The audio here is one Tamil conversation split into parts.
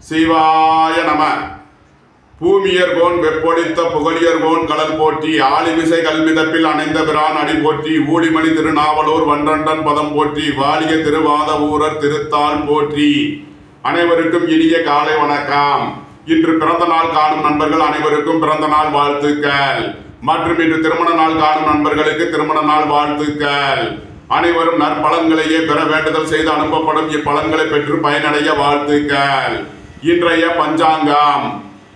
சிவாய நம. பூமியர்கோன் வெப்பொழித்த புகழியர்கோன் கடல் போற்றி, ஆளிமிசை கல்மிதப்பில் அணைந்த பிரான் அடி போற்றி, ஊழிமணி திருநாவலூர் வன்றண்டன் பதம் போற்றி, வாலிய திருவாத ஊரர் திருத்தால் போற்றி. அனைவருக்கும் இனிய காலை வணக்கம். இன்று பிறந்த நாள் காணும் நண்பர்கள் அனைவருக்கும் பிறந்த நாள் வாழ்த்துக்கள். மற்றும் இன்று திருமண நாள் காணும் நண்பர்களுக்கு திருமண நாள் வாழ்த்துக்கள். அனைவரும் நற்பலன்களையே பெற வேண்டுதல் செய்து அனுப்பப்படும் இப்பலன்களை பெற்று பயனடைய வாழ்த்துக்கள். இன்றைய பஞ்சாங்கம்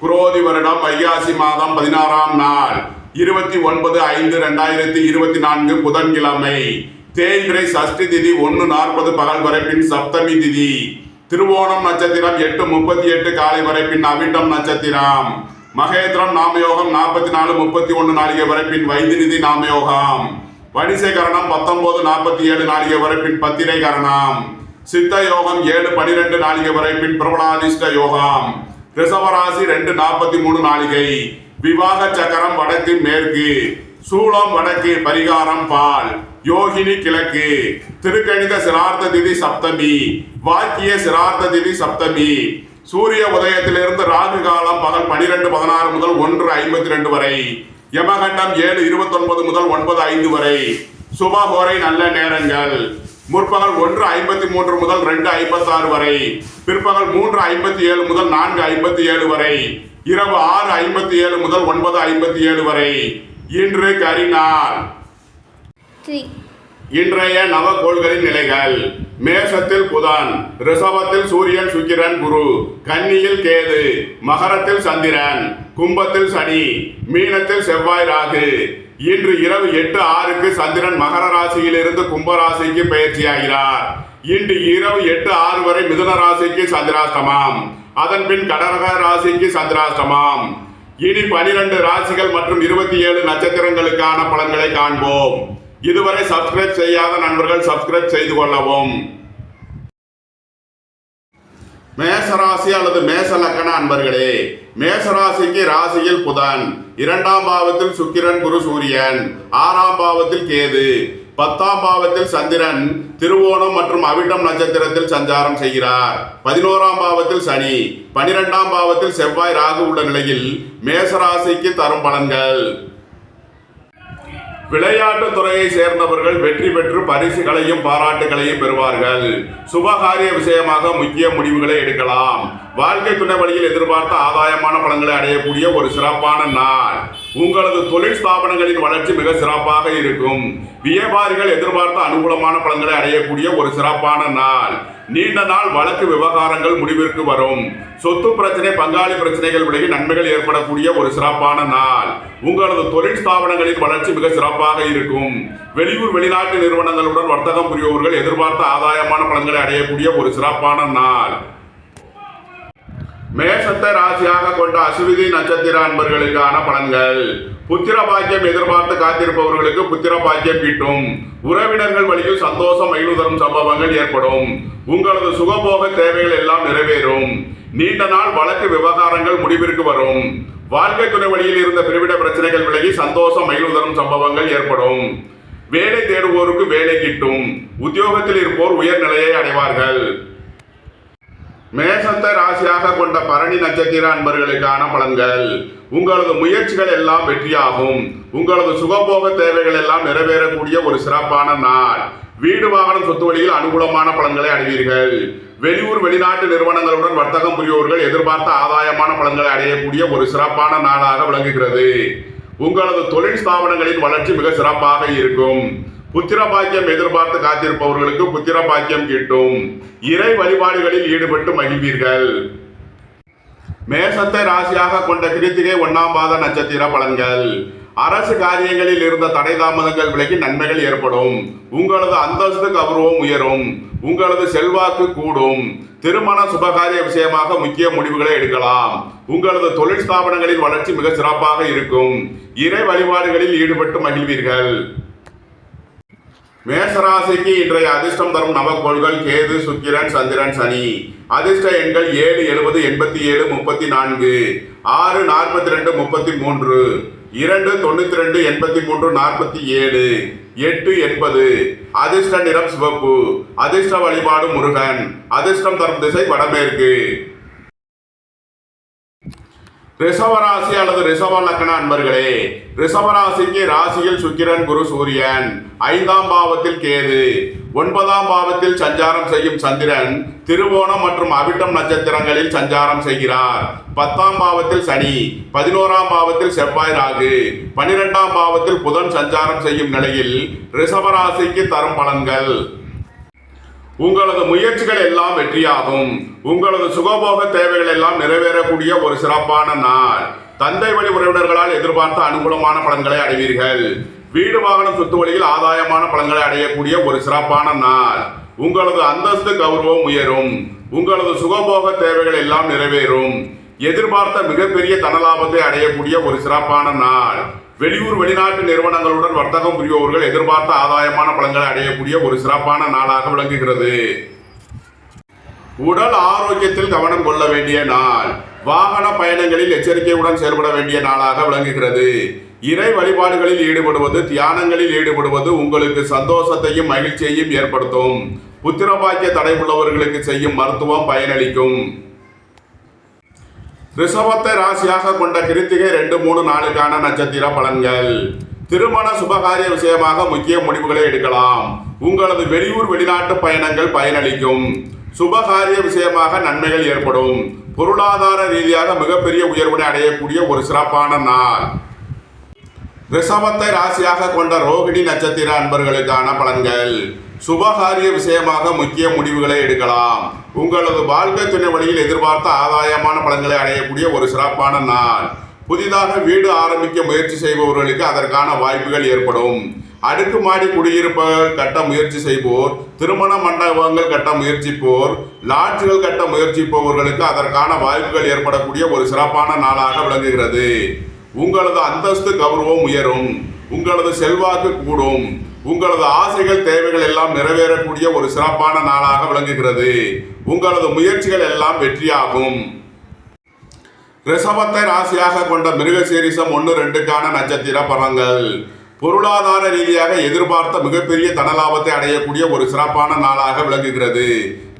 குரோதி வருடம் வைகாசி மாதம் 16ஆம் நாள் 29/5/2024 புதன்கிழமை. தேய்பிறை சஷ்டி திதி 1:40 பகல் வரை பின் சப்தமி திதி. திருவோணம் நட்சத்திரம் 8:38 காலை வரை பின் அவிட்டம் நட்சத்திரம். மகேந்திரம் நாமயோகம் 44:31 நாளிகை வரை பின் வைத்திநிதி நாமயோகம். வணிசை கரணம் 19:47 நாளிகை வரை பின் பத்திரை கரணம். சித்த யோகம் 7:12 நாளிகை வரை பின் பிரபலாதிஷ்ட யோகம். ரிஷபராசி 2:43 நாளிகை. விவாக சக்கரம் வடக்கு மேற்கு. சூளம் வடக்கு. பரிகாரம் பால். யோகினி கிழக்கு. திருக்கணித சிரார்த்த திதி சப்தமி. வாக்கிய சிரார்த்த திதி சப்தமி. சூரிய உதயத்திலிருந்து ராகு காலம் பகல் 12:16 முதல் 1:52 வரை. யமகண்டம் 7:29 முதல் 9:05 வரை. சுபகோரை நல்ல நேரங்கள் முற்பகல் 1:53 முதல் 2:56 வரை. பிற்பகல் 3:57 முதல் 4:57 வரை. இரவு 6:57 முதல் 9:57 வரை. இன்று கரிநாள். இன்றைய நவகோள்களின் நிலைகள்: மேஷத்தில் புதன், ரிஷபத்தில் சூரியன் சுக்கிரன் குரு, கன்னியில் கேது, மகரத்தில் சந்திரன், கும்பத்தில் சனி, மீனத்தில் செவ்வாய் ராகு. இன்று இரவு 8:06 சந்திரன் மகர ராசியிலிருந்து கும்பராசிக்கு பயிற்சியாகிறார். இன்று இரவு 8:06 வரை மிதுன ராசிக்கு சந்திராஷ்டமம். அதன் பின் கடக ராசிக்கு சந்திராஷ்டமம். இனி 12 ராசிகள் மற்றும் 27 நட்சத்திரங்களுக்கான பலன்களை காண்போம். இதுவரை சப்ஸ்கிரைப் செய்யாத நண்பர்கள் சப்ஸ்கிரைப் செய்து கொள்ளவும். மேசராசி அல்லது மேச லக்கண அன்பர்களே, மேசராசிக்கு ராசியில் புதன், 2ஆம் பாவத்தில் சுக்கிரன் குரு சூரியன், 6ஆம் பாவத்தில் கேது, 10ஆம் பாவத்தில் சந்திரன் திருவோணம் மற்றும் அவிட்டம் நட்சத்திரத்தில் சஞ்சாரம் செய்கிறார். 11ஆம் பாவத்தில் சனி, 12ஆம் பாவத்தில் செவ்வாய் ராகு உள்ள நிலையில் மேசராசிக்கு தரும் பலன்கள்: விளையாட்டு துறையை சேர்ந்தவர்கள் வெற்றி பெற்று பரிசுகளையும் பாராட்டுகளையும் பெறுவார்கள். சுபகாரிய விஷயமாக முக்கிய முடிவுகளை எடுக்கலாம். வாழ்க்கை துணை வழியில் எதிர்பார்த்த ஆதாயமான பலன்களை அடையக்கூடிய ஒரு சிறப்பான நாள். உங்களது தொழில் ஸ்தாபனங்களின் வளர்ச்சி மிக சிறப்பாக இருக்கும். வியாபாரிகள் எதிர்பார்த்த அனுகூலமான பலன்களை அடையக்கூடிய ஒரு சிறப்பான நாள். நீண்ட நாள் வழக்கு விவகாரங்கள் முடிவிற்கு வரும். சொத்து பிரச்சனை, பங்காளி பிரச்சனைகள் விலகி நன்மைகள் ஏற்படக்கூடிய ஒரு சிறப்பான நாள். உங்களது தொழில் ஸ்தாபனங்களின் வளர்ச்சி மிக சிறப்பாக இருக்கும். வெளியூர் வெளிநாட்டு நிறுவனங்களுடன் வர்த்தகம் புரிபவர்கள் எதிர்பார்த்த ஆதாயமான பலன்களை அடையக்கூடிய ஒரு சிறப்பான நாள். மேஷத்தை ராசியாக கொண்ட அசுவிதி நட்சத்திர அன்பர்களுக்கான பலன்கள்: புத்திர பாக்கியம் எதிர்பார்த்து காத்திருப்பவர்களுக்கு புத்திர பாக்கியம் கிட்டும். உறவினர்கள் வழியில் சந்தோஷம் மகிழ்வு தரும் சம்பவங்கள் ஏற்படும். உங்களது சுகபோக தேவைகள் எல்லாம் நிறைவேறும். நீண்ட நாள் வழக்கு விவகாரங்கள் முடிவிற்கு வரும். வாழ்க்கை துணை வழியில் இருந்த பிரிவிட பிரச்சனைகள் விலகி சந்தோஷம் மகிழ்வு தரும் சம்பவங்கள் ஏற்படும். வேலை தேடுவோருக்கு வேலை கிட்டும். உத்தியோகத்தில் இருப்போர் உயர்நிலையை அடைவார்கள். மேஷத்தை ராசியாக கொண்ட பரணி நட்சத்திர அன்பர்களுக்கான பலன்கள்: உங்களது முயற்சிகள் எல்லாம் வெற்றியாகும். உங்களது சுகபோக தேவைகள் எல்லாம் நிறைவேறக்கூடிய ஒரு சிறப்பான நாள். வீடு வாகனம் சொத்து வழியில் அனுகூலமான பலன்களை அடைவீர்கள். வெளியூர் வெளிநாட்டு நிறுவனங்களுடன் வர்த்தகம் புரிபவர்கள் எதிர்பார்த்த ஆதாயமான பலன்களை அடையக்கூடிய ஒரு சிறப்பான நாளாக விளங்குகிறது. உங்களது தொழில் ஸ்தாபனங்களின் வளர்ச்சி மிக சிறப்பாக இருக்கும். புத்திர பாக்கியம் எதிர்பார்த்து காத்திருப்பவர்களுக்கு புத்திர பாக்கியம் கிட்டும். இறை வழிபாடுகளில் ஈடுபட்டு மகிழ்வீர்கள். மேஷத்தை ராசியாக கொண்ட கிருத்திகை 1ஆம் பாத நட்சத்திர பலன்கள்: அரசு காரியங்களில் இருந்த தடை தாமதங்கள் விலகி நன்மைகள் ஏற்படும். உங்களது அந்தஸ்து கௌரவம் உயரும். உங்களது செல்வாக்கு கூடும். திருமண சுபகாரிய விஷயமாக முக்கிய முடிவுகளை எடுக்கலாம். உங்களது தொழில் ஸ்தாபனங்களின் வளர்ச்சி மிக சிறப்பாக இருக்கும். இறை வழிபாடுகளில் ஈடுபட்டு மகிழ்வீர்கள். மேஷராசிக்கு இன்றைய அதிர்ஷ்டம் தரும் நவகோள்கள் கேது, சுக்கிரன், சந்திரன், சனி. அதிர்ஷ்ட எண்கள் 7, 70, 87, 34, 6, 42, 33, 2, 92, 83, 47, 8, 80. அதிர்ஷ்ட நிறம் சிவப்பு. அதிர்ஷ்ட வழிபாடு முருகன். அதிர்ஷ்டம் தரும் திசை வடமேற்கு. ரிஷபராசி அல்லது ரிஷப லக்ன அன்பர்களே, ரிஷபராசிக்கு ராசியில் சுக்கிரன், குரு, சூரியன், 5ஆம் பாவத்தில் கேது, 9ஆம் பாவத்தில் சஞ்சாரம் செய்யும் சந்திரன் திருவோணம் மற்றும் அவிட்டம் நட்சத்திரங்களில் சஞ்சாரம் செய்கிறார். 10ஆம் பாவத்தில் சனி, 11ஆம் பாவத்தில் செவ்வாய், ராகு, 12ஆம் பாவத்தில் புதன் சஞ்சாரம் செய்யும் நிலையில் ரிஷபராசிக்கு தரும் பலன்கள். உங்களது முயற்சிகள் எல்லாம் வெற்றியாகும். உங்களது சுகபோக தேவைகள் எல்லாம் நிறைவேறக்கூடிய ஒரு சிறப்பான நாள். தந்தை வழி உறவினர்களால் எதிர்பார்த்த அனுகூலமான பலன்களை அடைவீர்கள். வீடு வாகனம் சொத்து வழியில் ஆதாயமான பலன்களை அடையக்கூடிய ஒரு சிறப்பான நாள். உங்களது அந்தஸ்து கௌரவம் உயரும். உங்களது சுகபோக தேவைகள் எல்லாம் நிறைவேறும். எதிர்பார்த்த மிகப்பெரிய தனலாபத்தை அடையக்கூடிய ஒரு சிறப்பான நாள். வெளியூர் வெளிநாட்டு நிறுவனங்களுடன் வர்த்தகம் புரிபவர்கள் எதிர்பார்த்த ஆதாயமான பலன்களை அடையக்கூடிய ஒரு சிறப்பான நாளாக விளங்குகிறது. உடல் ஆரோக்கியத்தில் கவனம் கொள்ள வேண்டிய நாள். வாகன பயணங்களில் எச்சரிக்கையுடன் செயல்பட வேண்டிய நாளாக விளங்குகிறது. இறை வழிபாடுகளில் ஈடுபடுவது, தியானங்களில் ஈடுபடுவது உங்களுக்கு சந்தோஷத்தையும் மகிழ்ச்சியையும் ஏற்படுத்தும். புத்திரபாக்கிய தடை உள்ளவர்களுக்கு செய்யும் மருத்துவம் பயனளிக்கும். ரிஷபத்தை ராசியாக கொண்ட கிருத்திகை 2, 3, 4க்கான நட்சத்திர பலன்கள். திருமண சுபகாரிய விஷயமாக முக்கிய முடிவுகளை எடுக்கலாம். உங்களது வெளியூர் வெளிநாட்டு பயணங்கள் பயனளிக்கும். சுபகாரிய விஷயமாக நன்மைகள் ஏற்படும். பொருளாதார ரீதியாக மிகப்பெரிய உயர்வினை அடையக்கூடிய ஒரு சிறப்பான நாள். ரிஷபத்தை ராசியாக கொண்ட ரோகிணி நட்சத்திர அன்பர்களுக்கான பலன்கள். சுபகாரிய விஷயமாக முக்கிய முடிவுகளை எடுக்கலாம். உங்களது வாழ்க்கை துணை வழியில் எதிர்பார்த்த ஆதாயமான பலன்களை அடையக்கூடிய ஒரு சிறப்பான நாள். புதிதாக வீடு ஆரம்பிக்க முயற்சி செய்பவர்களுக்கு அதற்கான வாய்ப்புகள் ஏற்படும். அடுக்குமாடி குடியிருப்புகள் கட்ட முயற்சி செய்வோர், திருமண மண்டபங்கள் கட்ட முயற்சிப்போர், லாட்ஜுகள் கட்ட முயற்சிப்பவர்களுக்கு அதற்கான வாய்ப்புகள் ஏற்படக்கூடிய ஒரு சிறப்பான நாளாக விளங்குகிறது. உங்களது அந்தஸ்து கௌரவம் உயரும். உங்களது செல்வாக்கு கூடும். உங்களது ஆசைகள் தேவைகள் எல்லாம் நிறைவேறக்கூடிய ஒரு சிறப்பான நாளாக விளங்குகிறது. உங்களது முயற்சிகள் எல்லாம் வெற்றியாகும். ரிஷபத்தை ராசியாக கொண்ட மிருகசீரிஷம் 1, 2க்கான நட்சத்திர பலன்கள். பொருளாதார ரீதியாக எதிர்பார்த்த மிகப்பெரிய தனலாபத்தை அடையக்கூடிய ஒரு சிறப்பான நாளாக விளங்குகிறது.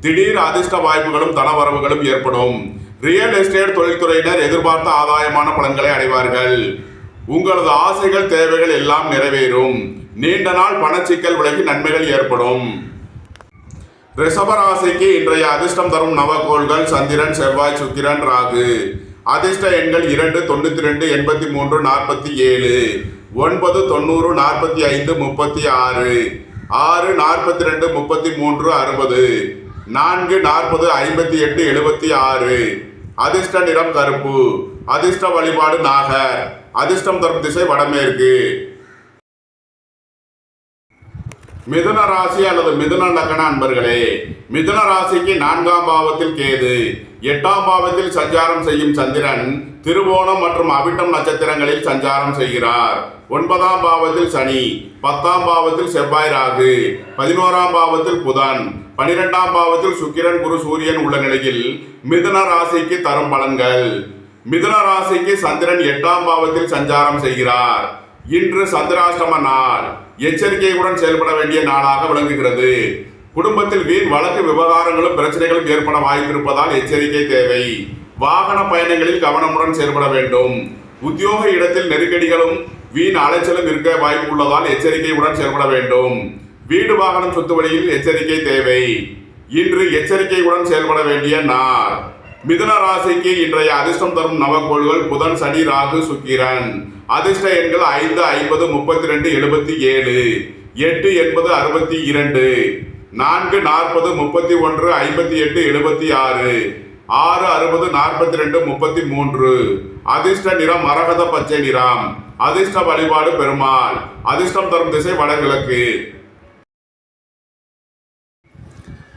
திடீர் அதிர்ஷ்ட வாய்ப்புகளும் தனவரவுகளும் ஏற்படும். ரியல் எஸ்டேட் தொழில்துறையினர் எதிர்பார்த்த ஆதாயமான பலன்களை அடைவார்கள். உங்களது ஆசைகள் தேவைகள் எல்லாம் நிறைவேறும். நீண்ட நாள் பணச்சிக்கல் விலகி நன்மைகள் ஏற்படும். ரிஷபராசிக்கு இன்றைய அதிர்ஷ்டம் தரும் நவகோள்கள் சந்திரன், செவ்வாய், சுக்கிரன், ராகு. அதிர்ஷ்ட எண்கள் 2, 92, 83, 47, 9, 90, 45, 36, 6, 42, 33, 60, 4, 40, 58, 76. அதிர்ஷ்ட நிறம் கருப்பு. அதிர்ஷ்ட வழிபாடு நாகர். அதிர்ஷ்டம் தரும் திசை வடமேற்கு. மிதுன ராசி அல்லது மிதுன லக்ன அன்பர்களே, மிதுன ராசிக்கு 4ஆம் பாவத்தில் கேது, 8ஆம் பாவத்தில் சஞ்சாரம் செய்யும் சந்திரன் திருவோணம் மற்றும் அவிட்டம் நட்சத்திரங்களில் சஞ்சாரம் செய்கிறார். 9ஆம் பாவத்தில் சனி, 10ஆம் பாவத்தில் செவ்வாய், ராகு, 11ஆம் பாவத்தில் புதன், 12ஆம் பாவத்தில் சுக்கிரன், குரு, சூரியன் உள்ள நிலையில் மிதுன ராசிக்கு தரும் பலன்கள். மிதுன ராசிக்கு சந்திரன் 8ஆம் பாவத்தில் சஞ்சாரம் செய்கிறார். இன்று சந்திராஷ்டம நாள். எச்சரிக்கையுடன் செயல்பட வேண்டிய நாளாக விளங்குகிறது. குடும்பத்தில் வீண் வழக்கு விவகாரங்களும் பிரச்சனைகளும் ஏற்பட வாய்ப்பிருப்பதால் எச்சரிக்கை தேவை. வாகன பயணங்களில் கவனமுடன் செயல்பட வேண்டும். உத்தியோக இடத்தில் நெருக்கடிகளும் வீண் அலைச்சலும் இருக்க வாய்ப்பு உள்ளதால் எச்சரிக்கையுடன் செயல்பட வேண்டும். வீடு வாகனம் சொத்து வழியில் எச்சரிக்கை தேவை. இன்று எச்சரிக்கையுடன் செயல்பட வேண்டிய நாள். மிதுன ராசிக்கு இன்றைய அதிர்ஷ்டம் தரும் நவகோள்கள் புதன், சனி, ராகு, சுக்கிரன். அதிர்ஷ்ட எண்கள் 5, 50, 32, 77, 8, 80, 62, 4, 40, 31, 58, 76, 6, 60, 42, 33. அதிர்ஷ்ட நிறம் மரகத பச்சை நிறம். அதிர்ஷ்ட வழிபாடு பெருமாள். அதிர்ஷ்டம் தரும் திசை வடகிழக்கு.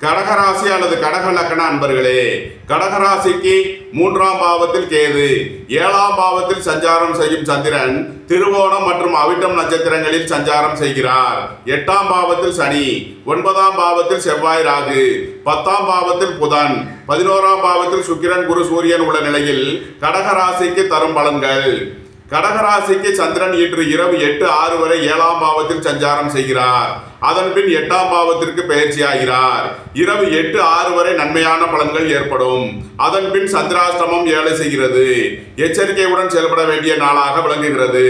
கடகராசி அல்லது கடக லக்ன அன்பர்களே, கடகராசிக்கு 3ஆம் பாவத்தில் கேது, 7ஆம் பாவத்தில் சஞ்சாரம் செய்யும் சந்திரன் திருவோணம் மற்றும் அவிட்டம் நட்சத்திரங்களில் சஞ்சாரம் செய்கிறார். 8ஆம் பாவத்தில் சனி, 9ஆம் பாவத்தில் செவ்வாய், ராகு, 10ஆம் பாவத்தில் புதன், 11ஆம் பாவத்தில் சுக்கிரன், குரு, சூரியன் உள்ள நிலையில் கடகராசிக்கு தரும் பலன்கள். கடகராசிக்கு சந்திரன் இன்று இரவு 8, 6 வரை 7ஆம் பாவத்தில் சஞ்சாரம் செய்கிறார். அதன்பின் 8ஆம் பாவத்திற்கு பெயர்ச்சியாகிறார். இரவு 8-6 வரை நன்மையான பலன்கள் ஏற்படும். அதன்பின் சந்திராஷ்டமம் ஏழை செய்கிறது. எச்சரிக்கையுடன் செயல்பட வேண்டிய நாளாக விளங்குகிறது.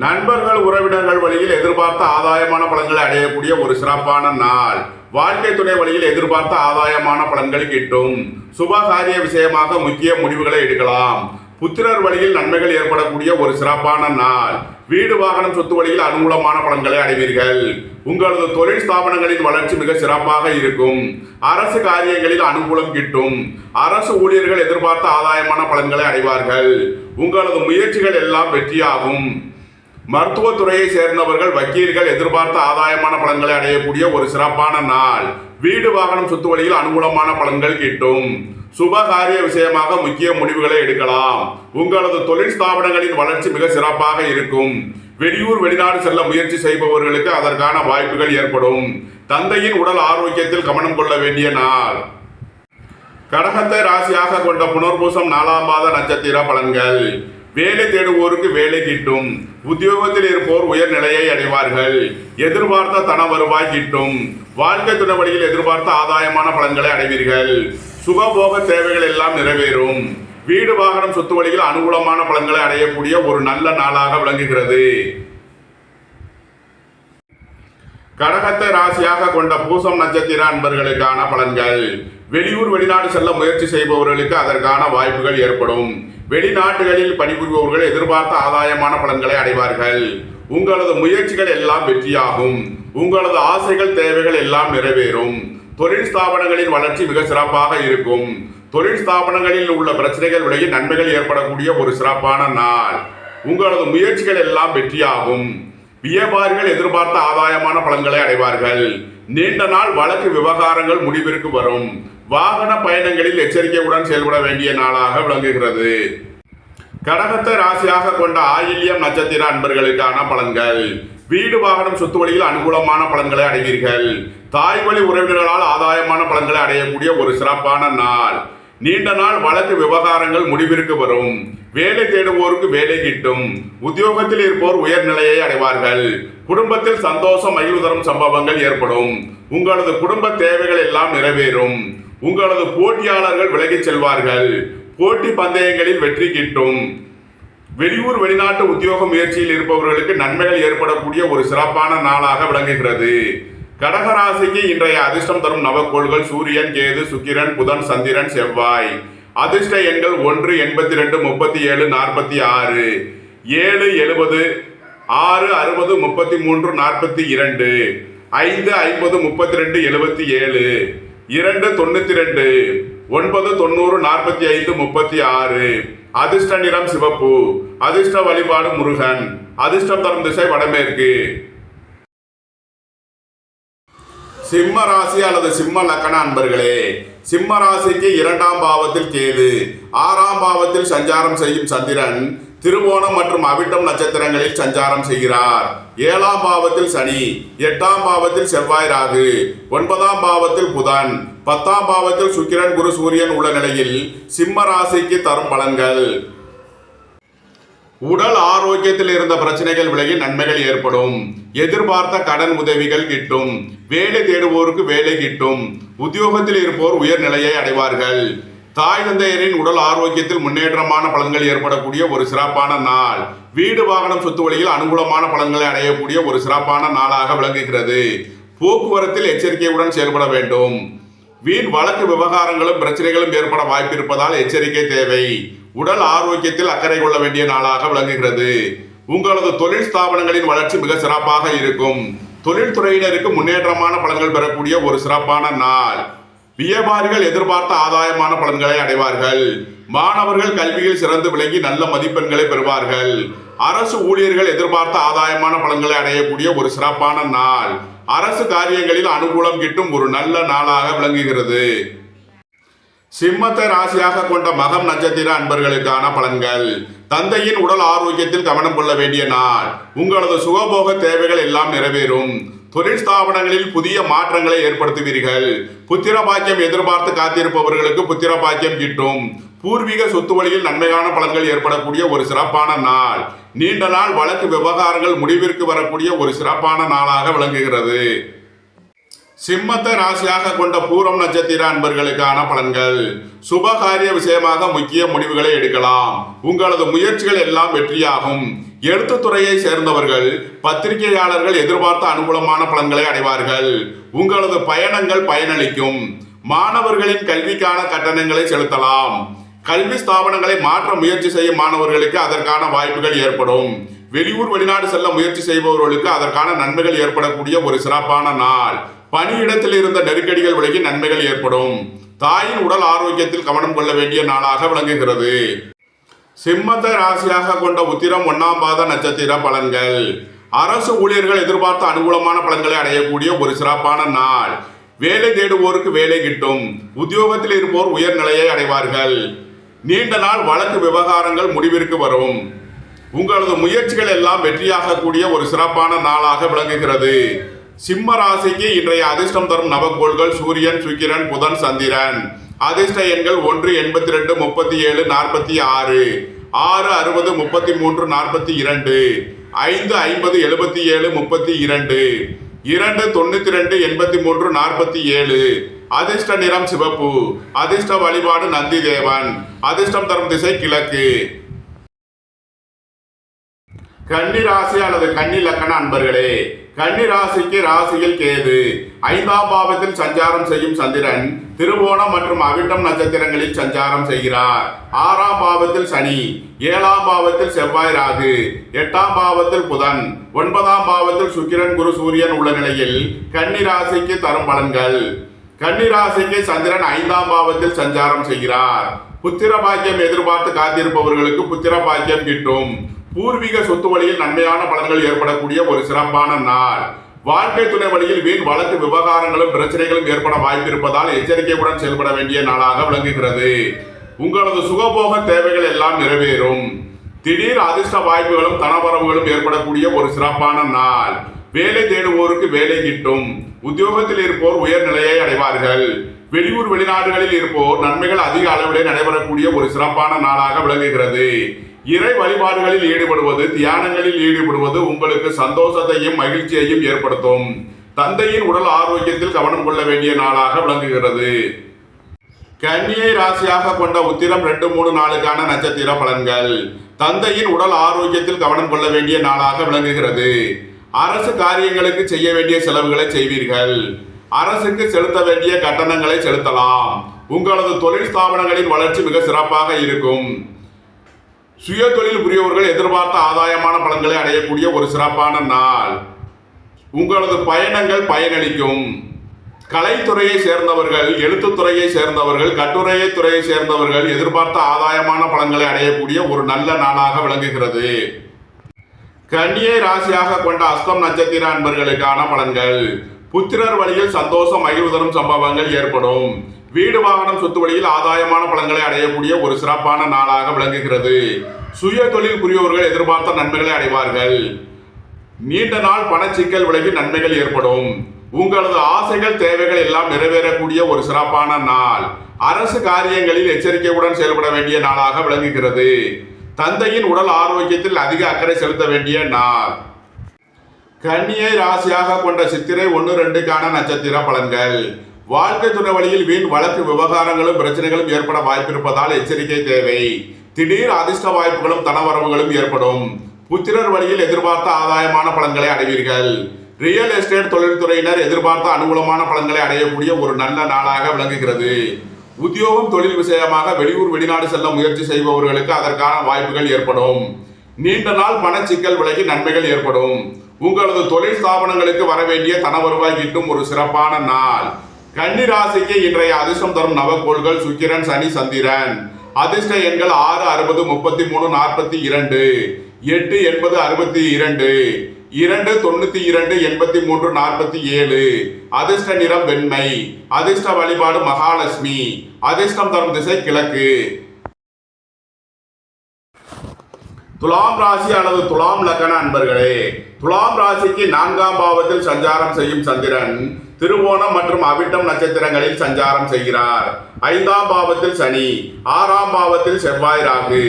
நண்பர்கள் உறவினர்கள் வழியில் எதிர்பார்த்த ஆதாயமான பலன்களை அடையக்கூடிய ஒரு சிறப்பான நாள். வாழ்க்கை துணை வழியில் எதிர்பார்த்த ஆதாயமான பலன்கள் கிட்டும். சுபகாரிய விஷயமாக முக்கிய முடிவுகளை எடுக்கலாம். புத்திரர் வழியில் நன்மைகள் ஏற்படக்கூடிய ஒரு சிறப்பான நாள். வீடு வாகனம் சொத்து வழியில் அனுகூலமான பலன்களை அடைவீர்கள். உங்களது தொழில் ஸ்தாபனங்களின் வளர்ச்சி மிக சிறப்பாக இருக்கும். அரசு காரியங்களில் அனுகூலம் கிட்டும். அரசு ஊழியர்கள் எதிர்பார்த்த ஆதாயமான பலன்களை அடைவார்கள். உங்களது முயற்சிகள் எல்லாம் வெற்றியாகும். மருத்துவத்துறையை சேர்ந்தவர்கள் வக்கீல்கள் எதிர்பார்த்த ஆதாயமான பலன்களை அடையக்கூடிய ஒரு சிறப்பான நாள். வீடு வாகனம் சொத்து வழியில் அனுகூலமான பலன்கள் கிட்டும். சுபகாரிய விஷயமாக முக்கிய முடிவுகளை எடுக்கலாம். உங்களது தொழில் ஸ்தாபனங்களின் வளர்ச்சி மிக சிறப்பாக இருக்கும். வெளியூர் வெளிநாடு செல்ல முயற்சி செய்பவர்களுக்கு அதற்கான வாய்ப்புகள் ஏற்படும். தந்தையின் உடல் ஆரோக்கியத்தில் கவனம் கொள்ள வேண்டிய நாள். கடகத்தை ராசியாக கொண்ட புனர்பூசம் 4ஆம் பாத நட்சத்திர பலன்கள். வேலை தேடுவோருக்கு வேலை கிட்டும். உத்தியோகத்தில் இருப்போர் உயர்நிலையை அடைவார்கள். எதிர்பார்த்த தன வருவாய் கிட்டும். வாழ்க்கை துணை வழியில் எதிர்பார்த்த ஆதாயமான பலன்களை அடைவீர்கள். சுகபோக தேவைகள் எல்லாம் நிறைவேறும். வீடு வாகனம் சொத்து வழியில் அனுகூலமான பலன்களை அடையக்கூடிய ஒரு நல்ல நாளாக விளங்குகிறது. கடகத்தை ராசியாக கொண்ட பூசம் நட்சத்திர அன்பர்களுக்கான பலன்கள். வெளியூர் வெளிநாடு செல்ல முயற்சி செய்பவர்களுக்கு அதற்கான வாய்ப்புகள் ஏற்படும். வெளிநாட்டுகளில் பணிபுரிபவர்கள் எதிர்பார்த்த ஆதாயமான பலன்களை அடைவார்கள். உங்களது முயற்சிகள் எல்லாம் வெற்றியாகும். உங்களது ஆசைகள் தேவைகள் எல்லாம் நிறைவேறும். தொழில் ஸ்தாபனங்களின் வளர்ச்சி மிக சிறப்பாக இருக்கும். தொழில் ஸ்தாபனங்களில் உள்ள பிரச்சனைகள் விலகி நன்மைகள் ஏற்படக்கூடிய ஒரு சிறப்பான நாள். உங்களது முயற்சிகள் எல்லாம் வெற்றியாகும். வியாபாரிகள் எதிர்பார்த்த ஆதாயமான பலன்களை அடைவார்கள். நீண்ட நாள் வழக்கு விவகாரங்கள் முடிவிற்கு வரும். வாகன பயணங்களில் எச்சரிக்கையுடன் செயல்பட வேண்டிய நாளாக விளங்குகிறது. கடகத்தை ராசியாக கொண்ட ஆயில்யம் நட்சத்திர அன்பர்களுக்கான பலன்கள். வீடு வாகனம் சொத்து வழியில் அனுகூலமான பலன்களை அடைவீர்கள். தாய் வழி உறவினர்களால் ஆதாயமான பலன்களை அடையக்கூடிய ஒரு சிறப்பான நாள். நீண்ட நாள் வழக்கு விவகாரங்கள் முடிவிற்கு வரும். வேலை தேடுவோருக்கு வேலை கிட்டும். உத்தியோகத்தில் இருப்போர் உயர்நிலையை அடைவார்கள். குடும்பத்தில் சந்தோஷம் மகிழ்வு தரும் சம்பவங்கள் ஏற்படும். உங்களது குடும்ப தேவைகள் எல்லாம் நிறைவேறும். உங்களது போட்டியாளர்கள் விலகிச் செல்வார்கள். போட்டி பந்தயங்களில் வெற்றி கிட்டும். வெளியூர் வெளிநாட்டு உத்தியோக முயற்சியில் இருப்பவர்களுக்கு நன்மைகள் ஏற்படக்கூடிய ஒரு சிறப்பான நாளாக விளங்குகிறது. கடகராசிக்கு இன்றைய அதிர்ஷ்டம் தரும் நவக்கோள்கள் சூரியன், கேது, சுக்கிரன், புதன், சந்திரன், செவ்வாய். அதிர்ஷ்ட எண்கள் 1, 82, 37, 46, 7, 70, 6, 60, 33, 42, 5, 50, 32, 77, 2, 92, 9, 90, 45, 36. அதிர்ஷ்ட நிறம் சிவப்பு. அதிர்ஷ்ட வழிபாடு முருகன். அதிர்ஷ்டம் தரும் திசை வடமேற்கு. சிம்ம ராசி அல்லது சிம்ம லக்கண அன்பர்களே, சிம்ம ராசிக்கு 2ஆம் பாவத்தில் கேது, 6ஆம் பாவத்தில் சஞ்சாரம் செய்யும் சந்திரன் திருவோணம் மற்றும் அவிட்டம் நட்சத்திரங்களில் சஞ்சாரம் செய்கிறார். 7ஆம் பாவத்தில் சனி, 8ஆம் பாவத்தில் செவ்வாய், ராகு, 9ஆம் பாவத்தில் புதன், 10ஆம் பாவத்தில் சுக்கிரன், குரு, சூரியன் உள்ள நிலையில் சிம்ம ராசிக்கு தரும் பலன்கள். உடல் ஆரோக்கியத்தில் இருந்த பிரச்சனைகள் விலகி நன்மைகள் ஏற்படும். எதிர்பார்த்த கடன் உதவிகள் கிட்டும். வேலை தேடுவோருக்கு வேலை கிட்டும். உத்தியோகத்தில் இருப்போர் உயர்நிலையை அடைவார்கள். தாய் தந்தையரின் உடல் ஆரோக்கியத்தில் முன்னேற்றமான பலன்கள் ஏற்படக்கூடிய ஒரு சிறப்பான நாள். வீடு வாகனம் சொத்து வழியில் அனுகூலமான பலன்களை அடையக்கூடிய ஒரு சிறப்பான நாளாக விளங்குகிறது. போக்குவரத்தில் எச்சரிக்கையுடன் செயல்பட வேண்டும். வீண் வழக்கு விவகாரங்களும் பிரச்சனைகளும் ஏற்பட வாய்ப்பிருப்பதால் எச்சரிக்கை தேவை. உடல் ஆரோக்கியத்தில் அக்கறை கொள்ள வேண்டிய நாளாக விளங்குகிறது. உங்களது தொழில் ஸ்தாபனங்களின் வளர்ச்சி மிக சிறப்பாக இருக்கும். தொழில்துறையினருக்கு முன்னேற்றமான பலன்கள் பெறக்கூடிய ஒரு சிறப்பான நாள். வியாபாரிகள் எதிர்பார்த்த ஆதாயமான பலன்களை அடைவார்கள். மாணவர்கள் கல்வியில் சிறந்து விளங்கி நல்ல மதிப்பெண்களை பெறுவார்கள். அரசு ஊழியர்கள் எதிர்பார்த்த ஆதாயமான பலன்களை அடையக்கூடிய ஒரு சிறப்பான நாள். அரசு காரியங்களில் அனுகூலம் கிட்டும் ஒரு நல்ல நாளாக விளங்குகிறது. சிம்மத்தை ராசியாக கொண்ட மகம் நட்சத்திர அன்பர்களுக்கான பலன்கள். தந்தையின் உடல் ஆரோக்கியத்தில் கவனம் கொள்ள வேண்டிய நாள். உங்களது சுகபோக தேவைகள் எல்லாம் நிறைவேறும். தொழில் ஸ்தாபனங்களில் புதிய மாற்றங்களை ஏற்படுத்துவீர்கள். புத்திர பாக்கியம் எதிர்பார்த்து காத்திருப்பவர்களுக்கு புத்திர பாக்கியம் கிட்டும். பூர்வீக சொத்து வழியில் நன்மையான பலன்கள் ஏற்படக்கூடிய ஒரு சிறப்பான நாள். நீண்ட நாள் வழக்கு விவகாரங்கள் முடிவிற்கு வரக்கூடிய ஒரு சிறப்பான நாளாக விளங்குகிறது. சிம்மத்தை ராசியாக கொண்ட பூரம் நட்சத்திர அன்பர்களுக்கான பலன்கள். சுபகாரிய விஷயமாக முக்கிய முடிவுகளை எடுக்கலாம். உங்களது முயற்சிகள் எல்லாம் வெற்றியாகும். எழுத்துத்துறையை சேர்ந்தவர்கள், பத்திரிகையாளர்கள் எதிர்பார்த்த அனுகூலமான பலன்களை அடைவார்கள். உங்களது பயணங்கள் பயனளிக்கும். மாணவர்களின் கல்விக்கான கட்டணங்களை செலுத்தலாம். கல்வி ஸ்தாபனங்களை மாற்ற முயற்சி செய்யும் மாணவர்களுக்கு அதற்கான வாய்ப்புகள் ஏற்படும். வெளியூர் வெளிநாடு செல்ல முயற்சி செய்பவர்களுக்கு அதற்கான நன்மைகள் ஏற்படக்கூடிய ஒரு சிறப்பான நாள். பணியிடத்தில் இருந்த நெருக்கடிகள் விலகி நன்மைகள் ஏற்படும். தாயின் உடல் ஆரோக்கியத்தில் கவனம் கொள்ள வேண்டிய நாளாக விளங்குகிறது. சிம்மத்தை ராசியாக கொண்ட உத்திரம் 1ஆம் பாத நட்சத்திர பலன்கள். அரசு ஊழியர்கள் எதிர்பார்த்த அனுகூலமான பலன்களை அடையக்கூடிய ஒரு சிறப்பான நாள். வேலை தேடுவோருக்கு வேலை கிட்டும். உத்தியோகத்தில் இருப்போர் உயர்நிலையை அடைவார்கள். நீண்ட நாள் வழக்கு விவகாரங்கள் முடிவிற்கு வரும். உங்களது முயற்சிகள் எல்லாம் வெற்றியாகக்கூடிய ஒரு சிறப்பான நாளாக விளங்குகிறது. சிம்ம ராசிக்கு இன்றைய அதிர்ஷ்டம் தரும் நவக்கோள்கள் சூரியன், சுக்கிரன், புதன், சந்திரன். அதிர்ஷ்ட எண்கள் 1, 82, 37, 46, 6, 60, 33, 42, 5, 50, 77, 32, 2, 92, 83, 47. அதிர்ஷ்ட நிறம் சிவப்பு. அதிர்ஷ்ட வழிபாடு நந்தி தேவன். அதிர்ஷ்டம் தரும் திசை கிழக்கு. கன்னி ராசி அல்லது கன்னி லக்கண அன்பர்களே, கன்னி ராசிக்கு ராசியில் கேது, 5ஆம் பாவத்தில் சஞ்சாரம் செய்யும் சந்திரன் திருவோணம் மற்றும் அவிட்டம் நட்சத்திரங்களில் சஞ்சாரம் செய்கிறார். 6ஆம் பாவத்தில் சனி, 7ஆம் பாவத்தில் செவ்வாய், ராகு, 8ஆம் பாவத்தில் புதன், 9ஆம் பாவத்தில் சுக்கிரன், குரு, சூரியன் உள்ள நிலையில் கன்னி ராசிக்கு தரும் பலன்கள். கன்னி ராசிக்கு சந்திரன் 5ஆம் பாவத்தில் சஞ்சாரம் செய்கிறார். புத்திர பாக்கியம் எதிர்பார்த்து காத்திருப்பவர்களுக்கு புத்திர பாக்கியம் கிட்டும். பூர்வீக சொத்து வழியில் நன்மையான பலன்கள் ஏற்படக்கூடிய ஒரு சிறப்பான நாள். வாழ்க்கை துணை வழியில் வீண் வழக்கு விவகாரங்களும் பிரச்சனைகளும் ஏற்பட வாய்ப்பிருப்பதால் எச்சரிக்கையுடன் செயல்பட வேண்டிய நாளாக விளங்குகிறது. உங்களது சுகபோக தேவைகள் எல்லாம் நிறைவேறும். திடீர் அதிர்ஷ்ட வாய்ப்புகளும் தனவரவுகளும் ஏற்படக்கூடிய ஒரு சிறப்பான நாள். வேலை தேடுவோருக்கு வேலை கிட்டும். உத்தியோகத்தில் இருப்போர் உயர்நிலையை அடைவார்கள். வெளியூர் வெளிநாடுகளில் இருப்போர் நன்மைகள் அதிக அளவிலே நடைபெறக்கூடிய ஒரு சிறப்பான நாளாக விளங்குகிறது. இறை வழிபாடுகளில் ஈடுபடுவது, தியானங்களில் ஈடுபடுவது உங்களுக்கு சந்தோஷத்தையும் மகிழ்ச்சியையும் ஏற்படுத்தும். தந்தையின் உடல் ஆரோக்கியத்தில் கவனம் கொள்ள வேண்டிய நாளாக விளங்குகிறது. கன்னியை ராசியாக கொண்ட உத்திரம் 2, 3, 4க்கான நட்சத்திர பலன்கள். தந்தையின் உடல் ஆரோக்கியத்தில் கவனம் கொள்ள வேண்டிய நாளாக விளங்குகிறது. அரசு காரியங்களுக்கு செய்ய வேண்டிய செலவுகளை செய்வீர்கள். அரசுக்கு செலுத்த வேண்டிய கட்டணங்களை செலுத்தலாம். உங்களது தொழில் ஸ்தாபனங்களின் வளர்ச்சி மிக சிறப்பாக இருக்கும். சுய தொழில் புரியவர்கள் எதிர்பார்த்த ஆதாயமான பலன்களை அடையக்கூடிய ஒரு சிறப்பான நாள். உங்களது பயணங்கள் பயனளிக்கும். கலைத்துறையை சேர்ந்தவர்கள், எழுத்துத்துறையை சேர்ந்தவர்கள், கட்டுரை துறையை சேர்ந்தவர்கள் எதிர்பார்த்த ஆதாயமான பலன்களை அடையக்கூடிய ஒரு நல்ல நாளாக விளங்குகிறது. கன்னியை ராசியாக கொண்ட அஸ்தம் நட்சத்திர அன்பர்களுக்கான பலன்கள். புத்திரர் வழியில் சந்தோஷம் மகிழ்வு தரும் சம்பவங்கள் ஏற்படும். வீடு வாகனம் சொத்து வழியில் ஆதாயமான பலன்களை அடையக்கூடிய ஒரு சிறப்பான நாளாக விளங்குகிறது. சுய தொழில் புரியவர்கள் எதிர்பார்த்த நன்மைகளை அடைவார்கள். நீண்ட நாள் பணச்சிக்கல் விலகி நன்மைகள் ஏற்படும். உங்களது ஆசைகள் தேவைகள் எல்லாம் நிறைவேறக்கூடிய ஒரு சிறப்பான நாள். அரசு காரியங்களில் எச்சரிக்கையுடன் செயல்பட வேண்டிய நாளாக விளங்குகிறது. தந்தையின் உடல் ஆரோக்கியத்தில் அதிக அக்கறை செலுத்த வேண்டிய நாள். கன்னியை ராசியாக கொண்ட சித்திரை 1, 2க்கான நட்சத்திர பலன்கள். வாழ்க்கை துணை வழியில் வீண் வழக்கு விவகாரங்களும் பிரச்சனைகளும் ஏற்பட வாய்ப்பிருப்பதால் எச்சரிக்கை தேவை. திடீர் அதிர்ஷ்ட வாய்ப்புகளும் தனவரவுகளும் ஏற்படும். புத்திரர் வழியில் எதிர்பார்த்த ஆதாயமான பலன்களை அடைவீர்கள். ரியல் எஸ்டேட் தொழில்துறையினர் எதிர்பார்த்த அனுகூலமான பலன்களை அடையக்கூடிய ஒரு நல்ல நாளாக விளங்குகிறது. உத்தியோகம் தொழில் விஷயமாக வெளியூர் வெளிநாடு செல்ல முயற்சி செய்பவர்களுக்கு அதற்கான வாய்ப்புகள் ஏற்படும். நீண்ட நாள் பணச்சிக்கல் விலகி நன்மைகள் ஏற்படும். உங்களது தொழில் ஸ்தாபனங்களுக்கு வரவேண்டிய தன வருவாய் கிட்டும் ஒரு சிறப்பான நாள். கன்னி ராசிக்கு இன்றைய அதிர்ஷ்டம் தரும் நவக்கோள்கள் சுக்கிரன், சனி, சந்திரன். அதிர்ஷ்ட எண்கள் 6, 60, 33, 42, 8, 80, 62, 2, 92, 83, 47. அதிர்ஷ்ட நிறம் வெண்மை. அதிர்ஷ்ட வழிபாடு மகாலட்சுமி. அதிர்ஷ்டம் தரும் திசை கிழக்கு. துலாம் ராசி அல்லது துலாம் லக்ன அன்பர்களே, துலாம் ராசிக்கு 4ஆம் பாவத்தில் சஞ்சாரம் செய்யும் சந்திரன் திருவோணம் மற்றும் அவிட்டம் நட்சத்திரங்களில் சஞ்சாரம் செய்கிறார். 5ஆம் பாவத்தில் சனி, 6ஆம் பாவத்தில் செவ்வாய் ராகு,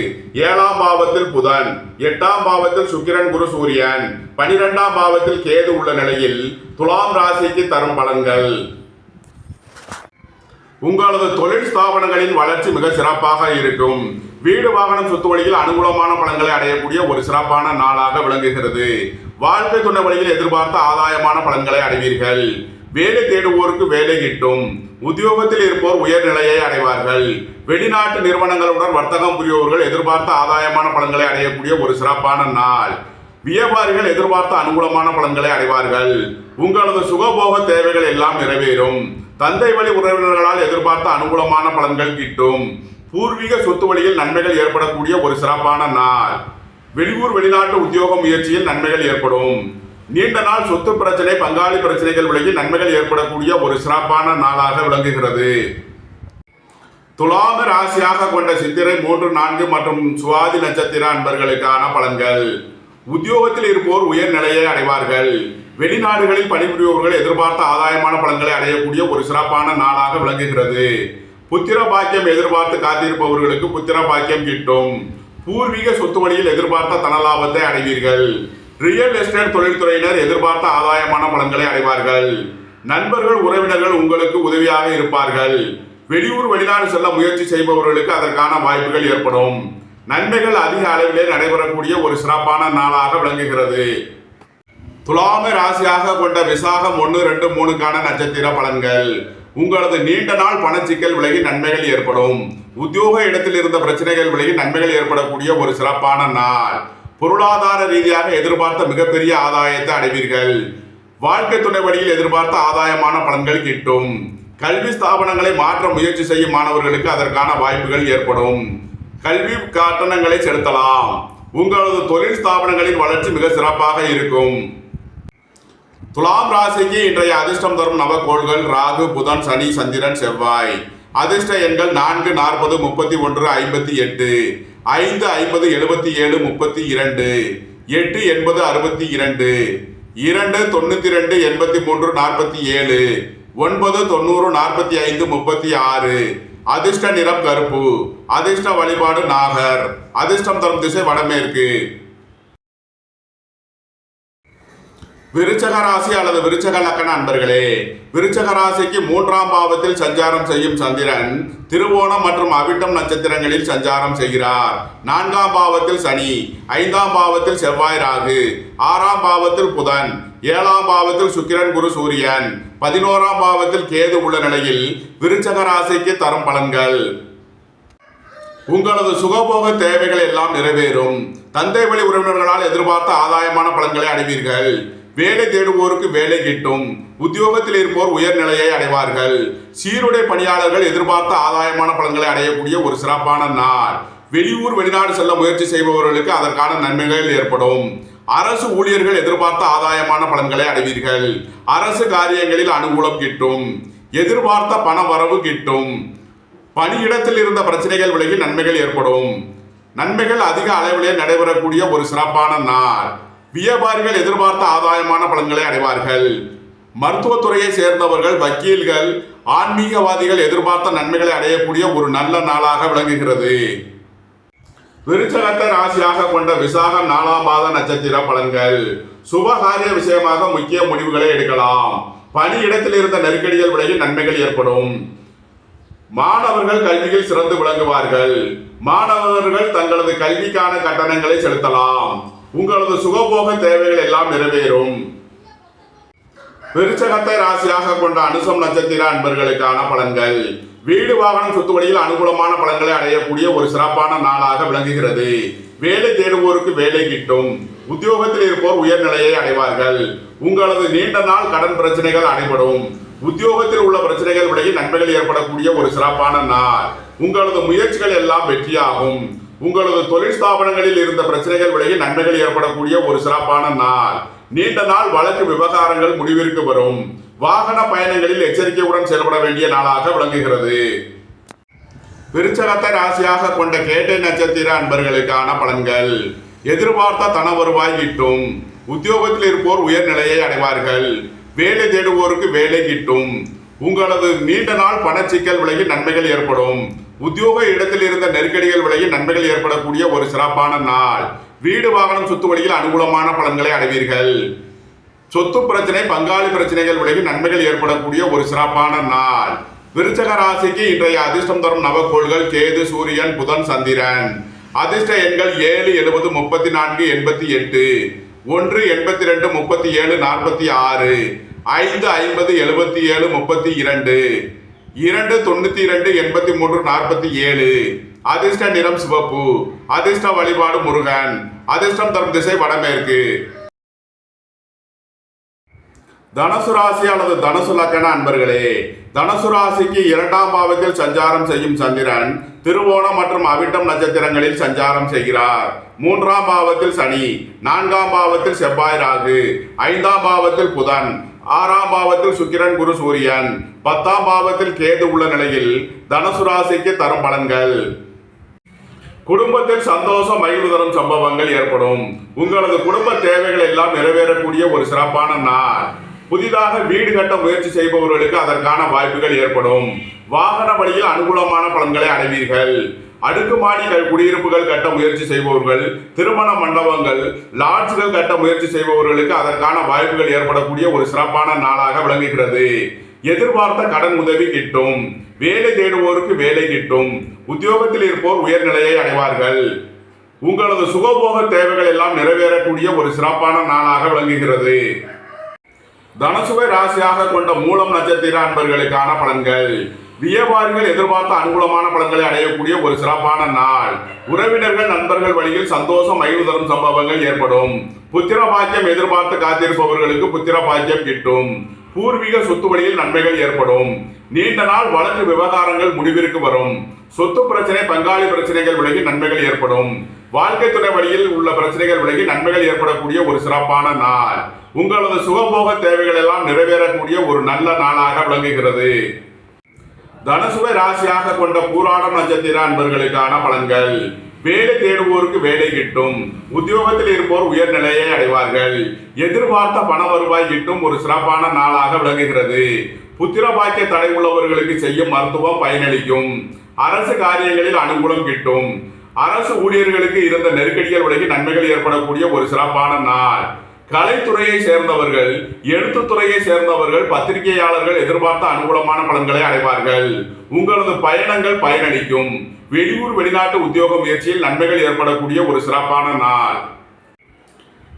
7ஆம் பாவத்தில் புதன், 8ஆம் பாவத்தில் சுக்கிரன் குரு சூரியன், 12ஆம் பாவத்தில் கேது உள்ள நிலையில் துலாம் ராசிக்கு தரும் பலன்கள். உங்களது தொழில் ஸ்தாபனங்களின் வளர்ச்சி மிக சிறப்பாக இருக்கும். வீடு வாகனம் சொத்து வழியில் அனுகூலமான பலன்களை அடையக்கூடிய ஒரு சிறப்பான நாளாக விளங்குகிறது. வாழ்க்கை துணை வழியில் எதிர்பார்த்த ஆதாயமான பலன்களை அடைவீர்கள். வேலை தேடுவோருக்கு வேலை கிட்டும். உத்தியோகத்தில் இருப்போர் உயர்நிலையை அடைவார்கள். வெளிநாட்டு நிறுவனங்களுடன் வர்த்தகம் புரிபவர்கள் எதிர்பார்த்த ஆதாயமான பலன்களை அடையக்கூடிய ஒரு சிறப்பான நாள். வியாபாரிகள் எதிர்பார்த்த அனுகூலமான பலன்களை அடைவார்கள். உங்களது சுகபோக தேவைகள் எல்லாம் நிறைவேறும். தந்தை வழி உறவினர்களால் எதிர்பார்த்த அனுகூலமான பலன்கள் கிட்டும். பூர்வீக சொத்து வழியில் நன்மைகள் ஏற்படக்கூடிய ஒரு சிறப்பான நாள். வெளியூர் வெளிநாட்டு உத்தியோக முயற்சியில் நன்மைகள் ஏற்படும். நீண்ட நாள் சொத்து பிரச்சனை, பங்காளி பிரச்சனைகள் விலகி நன்மைகள் ஏற்படக்கூடிய ஒரு சிறப்பான நாளாக விளங்குகிறது. துலாம ராசியாக கொண்ட சித்திரை 3, 4 மற்றும் சுவாதி நட்சத்திர அன்பர்களுக்கான பலன்கள். உத்தியோகத்தில் இருப்போர் உயர்நிலையை அடைவார்கள். வெளிநாடுகளில் பணிபுரிபவர்கள் எதிர்பார்த்த ஆதாயமான பலன்களை அடையக்கூடிய ஒரு சிறப்பான நாளாக விளங்குகிறது. புத்திர பாக்கியம் எதிர்பார்த்து காத்திருப்பவர்களுக்கு புத்திர பாக்கியம் கிட்டும். பூர்வீக சொத்து வழியில் எதிர்பார்த்த தனலாபத்தை அடைவீர்கள். ரியல் எஸ்டேட் தொழில்துறையினர் எதிர்பார்த்த ஆதாயமான பலன்களை அடைவார்கள். நண்பர்கள் உறவினர்கள் உங்களுக்கு உதவியாக இருப்பார்கள். வெளியூர் வெளிநாடு செல்ல முயற்சி செய்பவர்களுக்கு அதற்கான வாய்ப்புகள் ஏற்படும். நன்மைகள் அதிக அளவிலே நடைபெறக்கூடிய ஒரு சிறப்பான நாளாக விளங்குகிறது. துலாம ராசியாக கொண்ட விசாகம் 1, 2, 3க்கான நட்சத்திர பலன்கள். உங்களது நீண்ட நாள் பணச்சிக்கல் விலகி நன்மைகள் ஏற்படும். உத்தியோக இடத்தில் இருந்த பிரச்சனைகள் விலகி நன்மைகள் ஏற்படக்கூடிய ஒரு சிறப்பான நாள். பொருளாதார ரீதியாக எதிர்பார்த்த மிகப்பெரிய ஆதாயத்தை அடைவீர்கள். வாழ்க்கை துணை வழியில் எதிர்பார்த்த ஆதாயமான பலன்கள் கிட்டும். கல்வி ஸ்தாபனங்களை மாற்ற முயற்சி செய்யும் மாணவர்களுக்கு அதற்கான வாய்ப்புகள் ஏற்படும். கல்வி கட்டணங்களை செலுத்தலாம். உங்களது தொழில் ஸ்தாபனங்களின் வளர்ச்சி மிக சிறப்பாக இருக்கும். துலாம் ராசிக்கு இன்றைய அதிர்ஷ்டம் தரும் நவகோள்கள் ராகு, புதன், சனி, சந்திரன், செவ்வாய். அதிர்ஷ்ட எண்கள் 4, 40, 31, 58, 5, 50, 77, 32, 8, 80, 62, 2, 92, 83, 47, 9, 90, 45, 36. அதிர்ஷ்ட நிறம் கருப்பு. அதிர்ஷ்ட வழிபாடு நாகர். அதிர்ஷ்டம் தரும் திசை வடமேற்கு. விருச்சக ராசி அல்லது விருச்சக லக்கண அன்பர்களே, விருச்சக ராசிக்கு 3ஆம் பாவத்தில் சஞ்சாரம் செய்யும் சந்திரன் திருவோணம் மற்றும் அவிட்டம் நட்சத்திரங்களில் சஞ்சாரம் செய்கிறார். 4ஆம் பாவத்தில் சனி, 5ஆம் பாவத்தில் செவ்வாய் ராகு, 6ஆம் பாவத்தில் புதன், 7ஆம் பாவத்தில் சுக்கிரன் குரு சூரியன், 11ஆம் பாவத்தில் கேது உள்ள நிலையில் விருச்சக ராசிக்கு தரும் பலன்கள். உங்களது சுகபோக தேவைகள் எல்லாம் நிறைவேறும். தந்தை வழி உறவினர்களால் எதிர்பார்த்த ஆதாயமான பலன்களை அடைவீர்கள். வேலை தேடுவோருக்கு வேலை கிட்டும். உத்தியோகத்தில் இருப்போர் உயர்நிலையை அடைவார்கள். சீருடை பணியாளர்கள் எதிர்பார்த்த ஆதாயமான பலன்களை அடையக்கூடிய ஒரு சிறப்பான நாள். வெளியூர் வெளிநாடு செல்ல முயற்சி செய்பவர்களுக்கு அதற்கான நன்மைகள் ஏற்படும். அரசு ஊழியர்கள் எதிர்பார்த்த ஆதாயமான பலன்களை அடைவீர்கள். அரசு காரியங்களில் அனுகூலம் கிட்டும். எதிர்பார்த்த பண வரவு கிட்டும். பணியிடத்தில் இருந்த பிரச்சனைகள் விலகி நன்மைகள் ஏற்படும். நன்மைகள் அதிக அளவிலே நடைபெறக்கூடிய ஒரு சிறப்பான நாள். வியாபாரிகள் எதிர்பார்த்த ஆதாயமான பலன்களை அடைவார்கள். மருத்துவத்துறையை சேர்ந்தவர்கள், வக்கீல்கள், ஆன்மீகவாதிகள் எதிர்பார்த்த நன்மைகளை அடையக்கூடிய ஒரு நல்ல நாளாக விளங்குகிறது. விருச்சகத்தை ராசியாக கொண்ட விசாகம் 4ஆம் பாத நட்சத்திர பலன்கள். சுபகாரிய விஷயமாக முக்கிய முடிவுகளை எடுக்கலாம். பணியிடத்தில் இருந்த நெருக்கடிகள் விலகி நன்மைகள் ஏற்படும். மாணவர்கள் கல்வியில் சிறந்து விளங்குவார்கள். மாணவர்கள் தங்களது கல்விக்கான கட்டணங்களை செலுத்தலாம். உங்களது சுகபோக தேவைகள் எல்லாம் நிறைவேறும். விருச்சகத்தை ராசியாக கொண்ட அனுசம் நட்சத்திர அன்பர்களுக்கான பலன்கள். வீடு வாகனம் சொத்து வழியில் அனுகூலமான பலன்களை அடையக்கூடிய ஒரு சிறப்பான நாளாக விளங்குகிறது. வேலை தேடுவோருக்கு வேலை கிட்டும். உத்தியோகத்தில் இருப்போர் உயர்நிலையை அடைவார்கள். உங்களது நீண்ட நாள் கடன் பிரச்சனைகள் அடைபடும். உத்தியோகத்தில் உள்ள பிரச்சனைகள் விலகி நன்மைகள் ஏற்படக்கூடிய ஒரு சிறப்பான நாள். உங்களது முயற்சிகள் எல்லாம் வெற்றியாகும். உங்களது தொழில் ஸ்தாபனங்களில் இருந்த பிரச்சனைகள் விலகி நன்மைகள் ஏற்படக்கூடிய ஒரு சிறப்பான நாள். நீண்ட நாள் வழக்கு விவகாரங்கள் முடிவிற்கு வரும். வாகன பயணங்களில் எச்சரிக்கையுடன் செயல்பட வேண்டிய நாளாக விளங்குகிறது. விருச்சகத்தை ராசியாக கொண்ட கேட்டை நட்சத்திர அன்பர்களுக்கான பலன்கள். எதிர்பார்த்த தன வருவாய் கிட்டும். உத்தியோகத்தில் இருப்போர் உயர்நிலையை அடைவார்கள். வேலை தேடுவோருக்கு வேலை கிட்டும். உங்களது நீண்ட நாள் பணச்சிக்கல் விலகி நன்மைகள் ஏற்படும். உத்தியோக இடத்தில் இருந்த நெருக்கடிகள் விலகி நன்மைகள் ஏற்படக்கூடிய ஒரு சிறப்பான நாள். வீடு வாகனம் சொத்து வழியில் அனுகூலமான பலன்களை அடைவீர்கள். சொத்து பிரச்சனை பங்காளி பிரச்சனைகள் விலகி நன்மைகள் ஏற்படக்கூடிய ஒரு சிறப்பான நாள். விருச்சக ராசிக்கு இன்றைய அதிர்ஷ்டம் தரும் நவக்கோள்கள் கேது, சூரியன், புதன், சந்திரன். அதிர்ஷ்ட எண்கள் 7, 70, 34, 88, 1, 82, 37, 46, 5, 50, 77, 32, 2, 92, 83, 47. அதிர்ஷ்ட நிறம் சிவப்பு. அதிர்ஷ்ட வழிபாடு முருகன். அதிர்ஷ்டம் தரும் திசை வடமேற்கு. தனுசு ராசி அல்லது தனுசு லக்கண அன்பர்களே, தனுசு ராசிக்கு 2ஆம் பாவத்தில் சஞ்சாரம் செய்யும் சந்திரன் திருவோணம் மற்றும் அவிட்டம் நட்சத்திரங்களில் சஞ்சாரம் செய்கிறார். 3ஆம் பாவத்தில் சனி, 4ஆம் பாவத்தில் செவ்வாய், ராகு, 5ஆம் பாவத்தில் புதன், 6ஆம் பாவத்தில் சுக்கிரன், குரு, சூரியன், 10ஆம் பாவத்தில் கேது உள்ள நிலையில் தனுசு ராசிக்கு தரும் பலன்கள். குடும்பத்தில் சந்தோஷம் மகிழ்வு தரும் சம்பவங்கள் ஏற்படும். உங்களது குடும்ப தேவைகள் எல்லாம் நிறைவேறக்கூடிய ஒரு சிறப்பான நாள். புதிதாக வீடு கட்ட முயற்சி செய்பவர்களுக்கு அதற்கான வாய்ப்புகள் ஏற்படும். வாகன வழியில் அனுகூலமான பலன்களை அடைவீர்கள். அடுக்குமாடி குடியிருப்புகள் கட்ட முயற்சி செய்பவர்கள், திருமண மண்டபங்கள், லாட்ஜ்கள் கட்ட முயற்சி செய்பவர்களுக்கு அதற்கான வாய்ப்புகள் ஏற்படக்கூடிய ஒரு சிறப்பான நாளாக விளங்குகிறது. எதிர்பார்த்த கடன் உதவி கிட்டும். வேலை தேடுவோருக்கு வேலை கிட்டும். உத்தியோகத்தில் இருப்போர் உயர்நிலையை அடைவார்கள். உங்களது சுகபோக தேவைகள் எல்லாம் நிறைவேறக்கூடிய ஒரு சிறப்பான நாளாக விளங்குகிறது. தனுசுவை ராசியாக கொண்ட மூலம் நட்சத்திர அன்பர்களுக்கான பலன்கள். வியாபாரிகள் எதிர்பார்த்த அனுகூலமான பலன்களை அடையக்கூடிய ஒரு சிறப்பான நாள். உறவினர்கள் நண்பர்கள் வழியில் சந்தோஷம் மகிழ்வு தரும் சம்பவங்கள் ஏற்படும். புத்திர பாக்கியம் எதிர்பார்த்து காத்திருப்பவர்களுக்கு புத்திர பாக்கியம் கிட்டும். பூர்வீக சொத்து வழியில் நன்மைகள் ஏற்படும். நீண்ட நாள் வழக்கு விவகாரங்கள் முடிவிற்கு வரும். சொத்து பிரச்சனை பங்காளி பிரச்சனைகள் விலகி நன்மைகள் ஏற்படும். வாழ்க்கை துணை வழியில் உள்ள பிரச்சனைகள் விலகி நன்மைகள் ஏற்படக்கூடிய ஒரு சிறப்பான நாள். உங்களது சுகபோக தேவைகள் எல்லாம் நிறைவேறக்கூடிய ஒரு நல்ல நாளாக விளங்குகிறது. தனுசுவை ராசியாக கொண்ட பூராடம் நட்சத்திர அன்பர்களுக்கான பலன்கள். வேலை தேடுவோருக்கு வேலை கிட்டும். உத்தியோகத்தில் இருப்போர் உயர்நிலையை அடைவார்கள். எதிர்பார்த்த பண வருவாய் கிட்டும் ஒரு சிறப்பான நாளாக விளங்குகிறது. புத்திர பாக்கிய தடை உள்ளவர்களுக்கு செய்யும் மருத்துவம் பயனளிக்கும். அரசு காரியங்களில் அனுகூலம் கிட்டும். அரசு ஊழியர்களுக்கு இருந்த நெருக்கடிகள் விலகி நன்மைகள் ஏற்படக்கூடிய ஒரு சிறப்பான நாள். கலைத்துறையை சேர்ந்தவர்கள், எழுத்துத்துறையை சேர்ந்தவர்கள், பத்திரிகையாளர்கள் எதிர்பார்த்த அனுகூலமான பலன்களை அடைவார்கள். உங்களது பயணங்கள் பயனளிக்கும். வெளியூர் வெளிநாட்டு உத்தியோக முயற்சியில் நன்மைகள் ஏற்படக்கூடிய ஒரு சிறப்பான நாள்.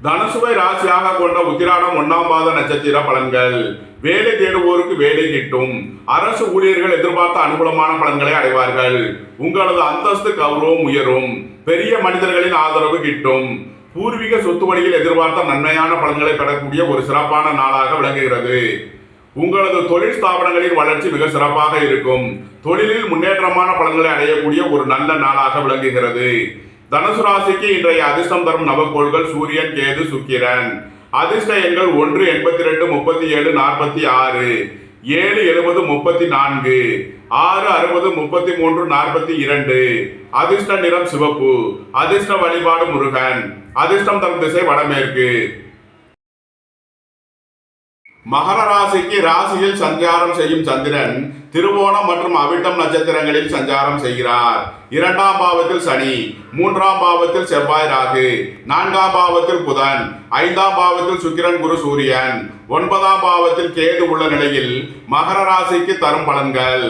தனுசுவை ராசியாக கொண்ட உத்திராடம் 1ஆம் பாத நட்சத்திர பலன்கள். வேலை தேடுவோருக்கு வேலை கிட்டும். அரசு ஊழியர்கள் எதிர்பார்த்த அனுகூலமான பலன்களை அடைவார்கள். உங்களது அந்தஸ்து கௌரவம் உயரும். பெரிய மனிதர்களின் ஆதரவு கிட்டும். பூர்வீக சொத்து வழியில் எதிர்பார்த்த நன்மையான பலன்களை பெறக்கூடிய ஒரு சிறப்பான நாளாக விளங்குகிறது. உங்களது தொழில் ஸ்தாபனங்களின் வளர்ச்சி மிக சிறப்பாக இருக்கும். தொழிலில் முன்னேற்றமான பலன்களை அடையக்கூடிய ஒரு நல்ல நாளாக விளங்குகிறது. தனுசு ராசிக்கு இன்றைய அதிர்ஷ்டம் தரும் நவக்கோள்கள் சூரியன், கேது, சுக்கிரன். அதிர்ஷ்ட எண்கள் 1, 82, 37, 46, 7, 70, 34, 6, 60, 33, 42. அதிர்ஷ்ட நிறம் சிவப்பு. அதிர்ஷ்ட வழிபாடு முருகன். அதிர்ஷ்டம் தரும் திசை வடமேற்கு. மகர ராசிக்கு ராசியில் சஞ்சாரம் செய்யும் சந்திரன் திருவோணம் மற்றும் அவிட்டம் நட்சத்திரங்களில் சஞ்சாரம் செய்கிறார். 2ஆம் பாவத்தில் சனி, 3ஆம் பாவத்தில் செவ்வாய், ராகு, 4ஆம் பாவத்தில் புதன், 5ஆம் பாவத்தில் சுக்கிரன், குரு, சூரியன், 9ஆம் பாவத்தில் கேது உள்ள நிலையில் மகர ராசிக்கு தரும் பலன்கள்.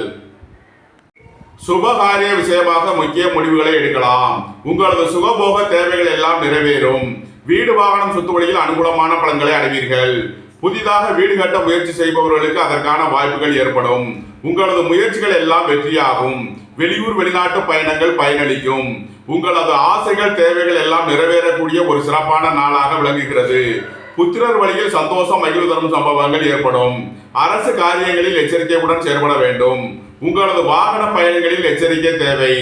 சுபகாரிய விஷயமாக முக்கிய முடிவுகளை எடுக்கலாம். உங்களது சுகபோக தேவைகள் எல்லாம் நிறைவேறும். வீடு வாகனம் சொத்து வழியில் அனுகூலமான பலன்களை அடைவீர்கள். புதிதாக வீடு கட்ட முயற்சி செய்பவர்களுக்கு அதற்கான வாய்ப்புகள் ஏற்படும். உங்களது முயற்சிகள் எல்லாம் வெற்றியாகும். வெளியூர் வெளிநாட்டு பயணங்கள் பயனளிக்கும். உங்களது ஆசைகள் தேவைகள் எல்லாம் நிறைவேறக்கூடிய ஒரு சிறப்பான நாளாக விளங்குகிறது. புத்திரர் வழியில் சந்தோஷம் மகிழ்வு தரும் சம்பவங்கள் ஏற்படும். அரசு காரியங்களில் எச்சரிக்கையுடன் செயல்பட வேண்டும். உங்களது வாகன பயணங்களில் எச்சரிக்கை தேவை.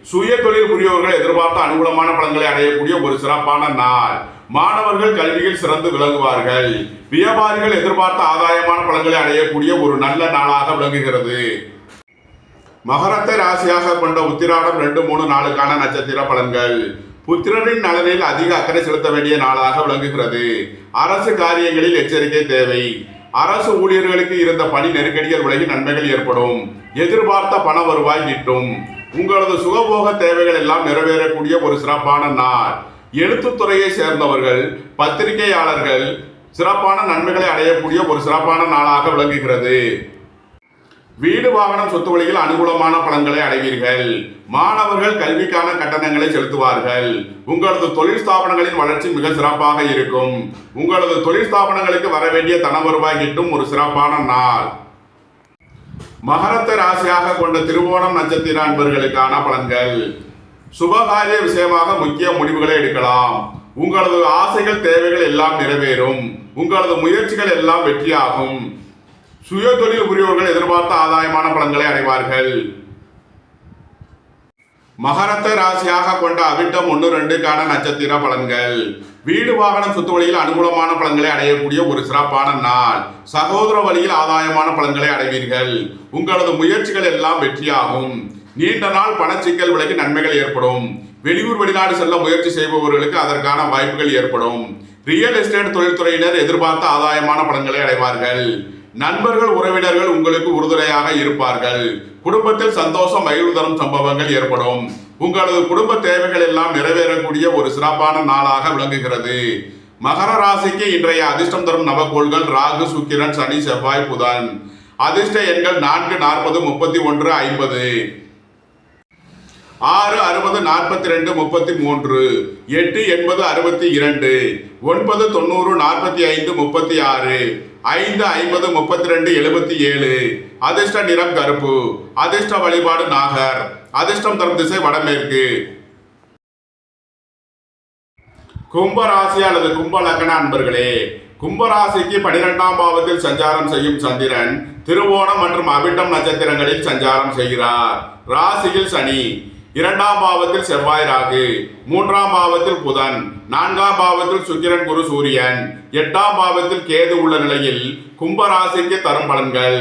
சுய தொழில் புரியோர்கள் எதிர்பார்த்த அனுகூலமான பலன்களை அடையக்கூடிய ஒரு சிறப்பான நாள். மாணவர்கள் கல்வியில் சிறந்து விளங்குவார்கள். வியாபாரிகள் எதிர்பார்த்த ஆதாயமான பலன்களை அடையக்கூடிய ஒரு நல்ல நாளாக விளங்குகிறது. மகரத்தை ராசியாக கொண்ட உத்திராடம் 2, 3, 4க்கான நட்சத்திர பலன்கள். புத்திரரின் நலனில் அதிக அக்கறை செலுத்த வேண்டிய நாளாக விளங்குகிறது. அரசு காரியங்களில் எச்சரிக்கை தேவை. அரசு ஊழியர்களுக்கு இருந்த பணி நெருக்கடிகள் விலகி நன்மைகள் ஏற்படும். எதிர்பார்த்த பண வருவாய் கிட்டும். உங்களது சுகபோக தேவைகள் எல்லாம் நிறைவேறக்கூடிய ஒரு சிறப்பான நாள். எழுத்துத்துறையை சேர்ந்தவர்கள், பத்திரிகையாளர்கள் சிறப்பான நன்மைகளை அடையக்கூடிய ஒரு சிறப்பான நாளாக விளங்குகிறது. வீடு வாகனம் சொத்து வழியில் அனுகூலமான பலன்களை அடைவீர்கள். மாணவர்கள் கல்விக்கான கட்டணங்களை செலுத்துவார்கள். உங்களது தொழில் ஸ்தாபனங்களின் வளர்ச்சி மிக சிறப்பாக இருக்கும். உங்களது தொழில் ஸ்தாபனங்களுக்கு வர வேண்டிய தன வருவாய் கிட்டும் ஒரு சிறப்பான நாள். மகரத்தை ராசியாக கொண்ட திருவோணம் நட்சத்திர அன்பர்களுக்கான பலன்கள். சுபகாரிய விஷயமாக முக்கிய முடிவுகளை எடுக்கலாம். உங்களது ஆசைகள் தேவைகள் எல்லாம் நிறைவேறும். உங்களது முயற்சிகள் எல்லாம் வெற்றியாகும். சுய தொழில் புரிவோர்கள் எதிர்பார்த்த ஆதாயமான பலன்களை அடைவார்கள். மகரத்தை ராசியாக கொண்ட அவிட்டம் 1-2க்கான நட்சத்திர பலன்கள். வீடு வாகனம் சொத்து வழியில் அனுகூலமான பலன்களை அடையக்கூடிய ஒரு சிறப்பான நாள். சகோதர வழியில் ஆதாயமான பலன்களை அடைவீர்கள். உங்களது முயற்சிகள் எல்லாம் வெற்றியாகும். நீண்ட நாள் பணச்சிக்கல் விலகி நன்மைகள் ஏற்படும். வெளியூர் வெளிநாடு செல்ல முயற்சி செய்பவர்களுக்கு அதற்கான வாய்ப்புகள் ஏற்படும். ரியல் எஸ்டேட் தொழில்துறையினர் எதிர்பார்த்த ஆதாயமான பலன்களை அடைவார்கள். நண்பர்கள் உறவினர்கள் உங்களுக்கு உறுதுணையாக இருப்பார்கள். குடும்பத்தில் சந்தோஷம் மகிழ்வு தரும் சம்பவங்கள் ஏற்படும். உங்களது குடும்ப தேவைகள் எல்லாம் நிறைவேறக்கூடிய ஒரு சிறப்பான நாளாக விளங்குகிறது. மகர ராசிக்கு இன்றைய அதிர்ஷ்டம் தரும் நவகோள்கள் ராகு, சுக்கிரன், சனி, செவ்வாய், புதன். அதிர்ஷ்ட எண்கள் 4, 40, 31, 50. 6, 60, 42, 33, 8, 80, 62, 9, 90, 45, 36, 5, 50, 32, 77. அதிர்ஷ்ட நிறம் கருப்பு. அதிர்ஷ்ட வழிபாடு நாகர். அதிர்ஷ்டம் தரும் திசை வடமேற்கு. கும்பராசி அல்லது கும்ப லக்ன அன்பர்களே, கும்பராசிக்கு 12ஆம் பாவத்தில் சஞ்சாரம் செய்யும் சந்திரன் திருவோணம் மற்றும் அவிட்டம் நட்சத்திரங்களில் சஞ்சாரம் செய்கிறார். ராசியில் சனி, 2ஆம் பாவத்தில் செவ்வாய், ராகு, 3ஆம் பாவத்தில் புதன், 4ஆம் பாவத்தில் சுக்கிரன், குரு, சூரியன், 8ஆம் பாவத்தில் கேது உள்ள நிலையில் கும்பராசிக்கு தரும் பலன்கள்.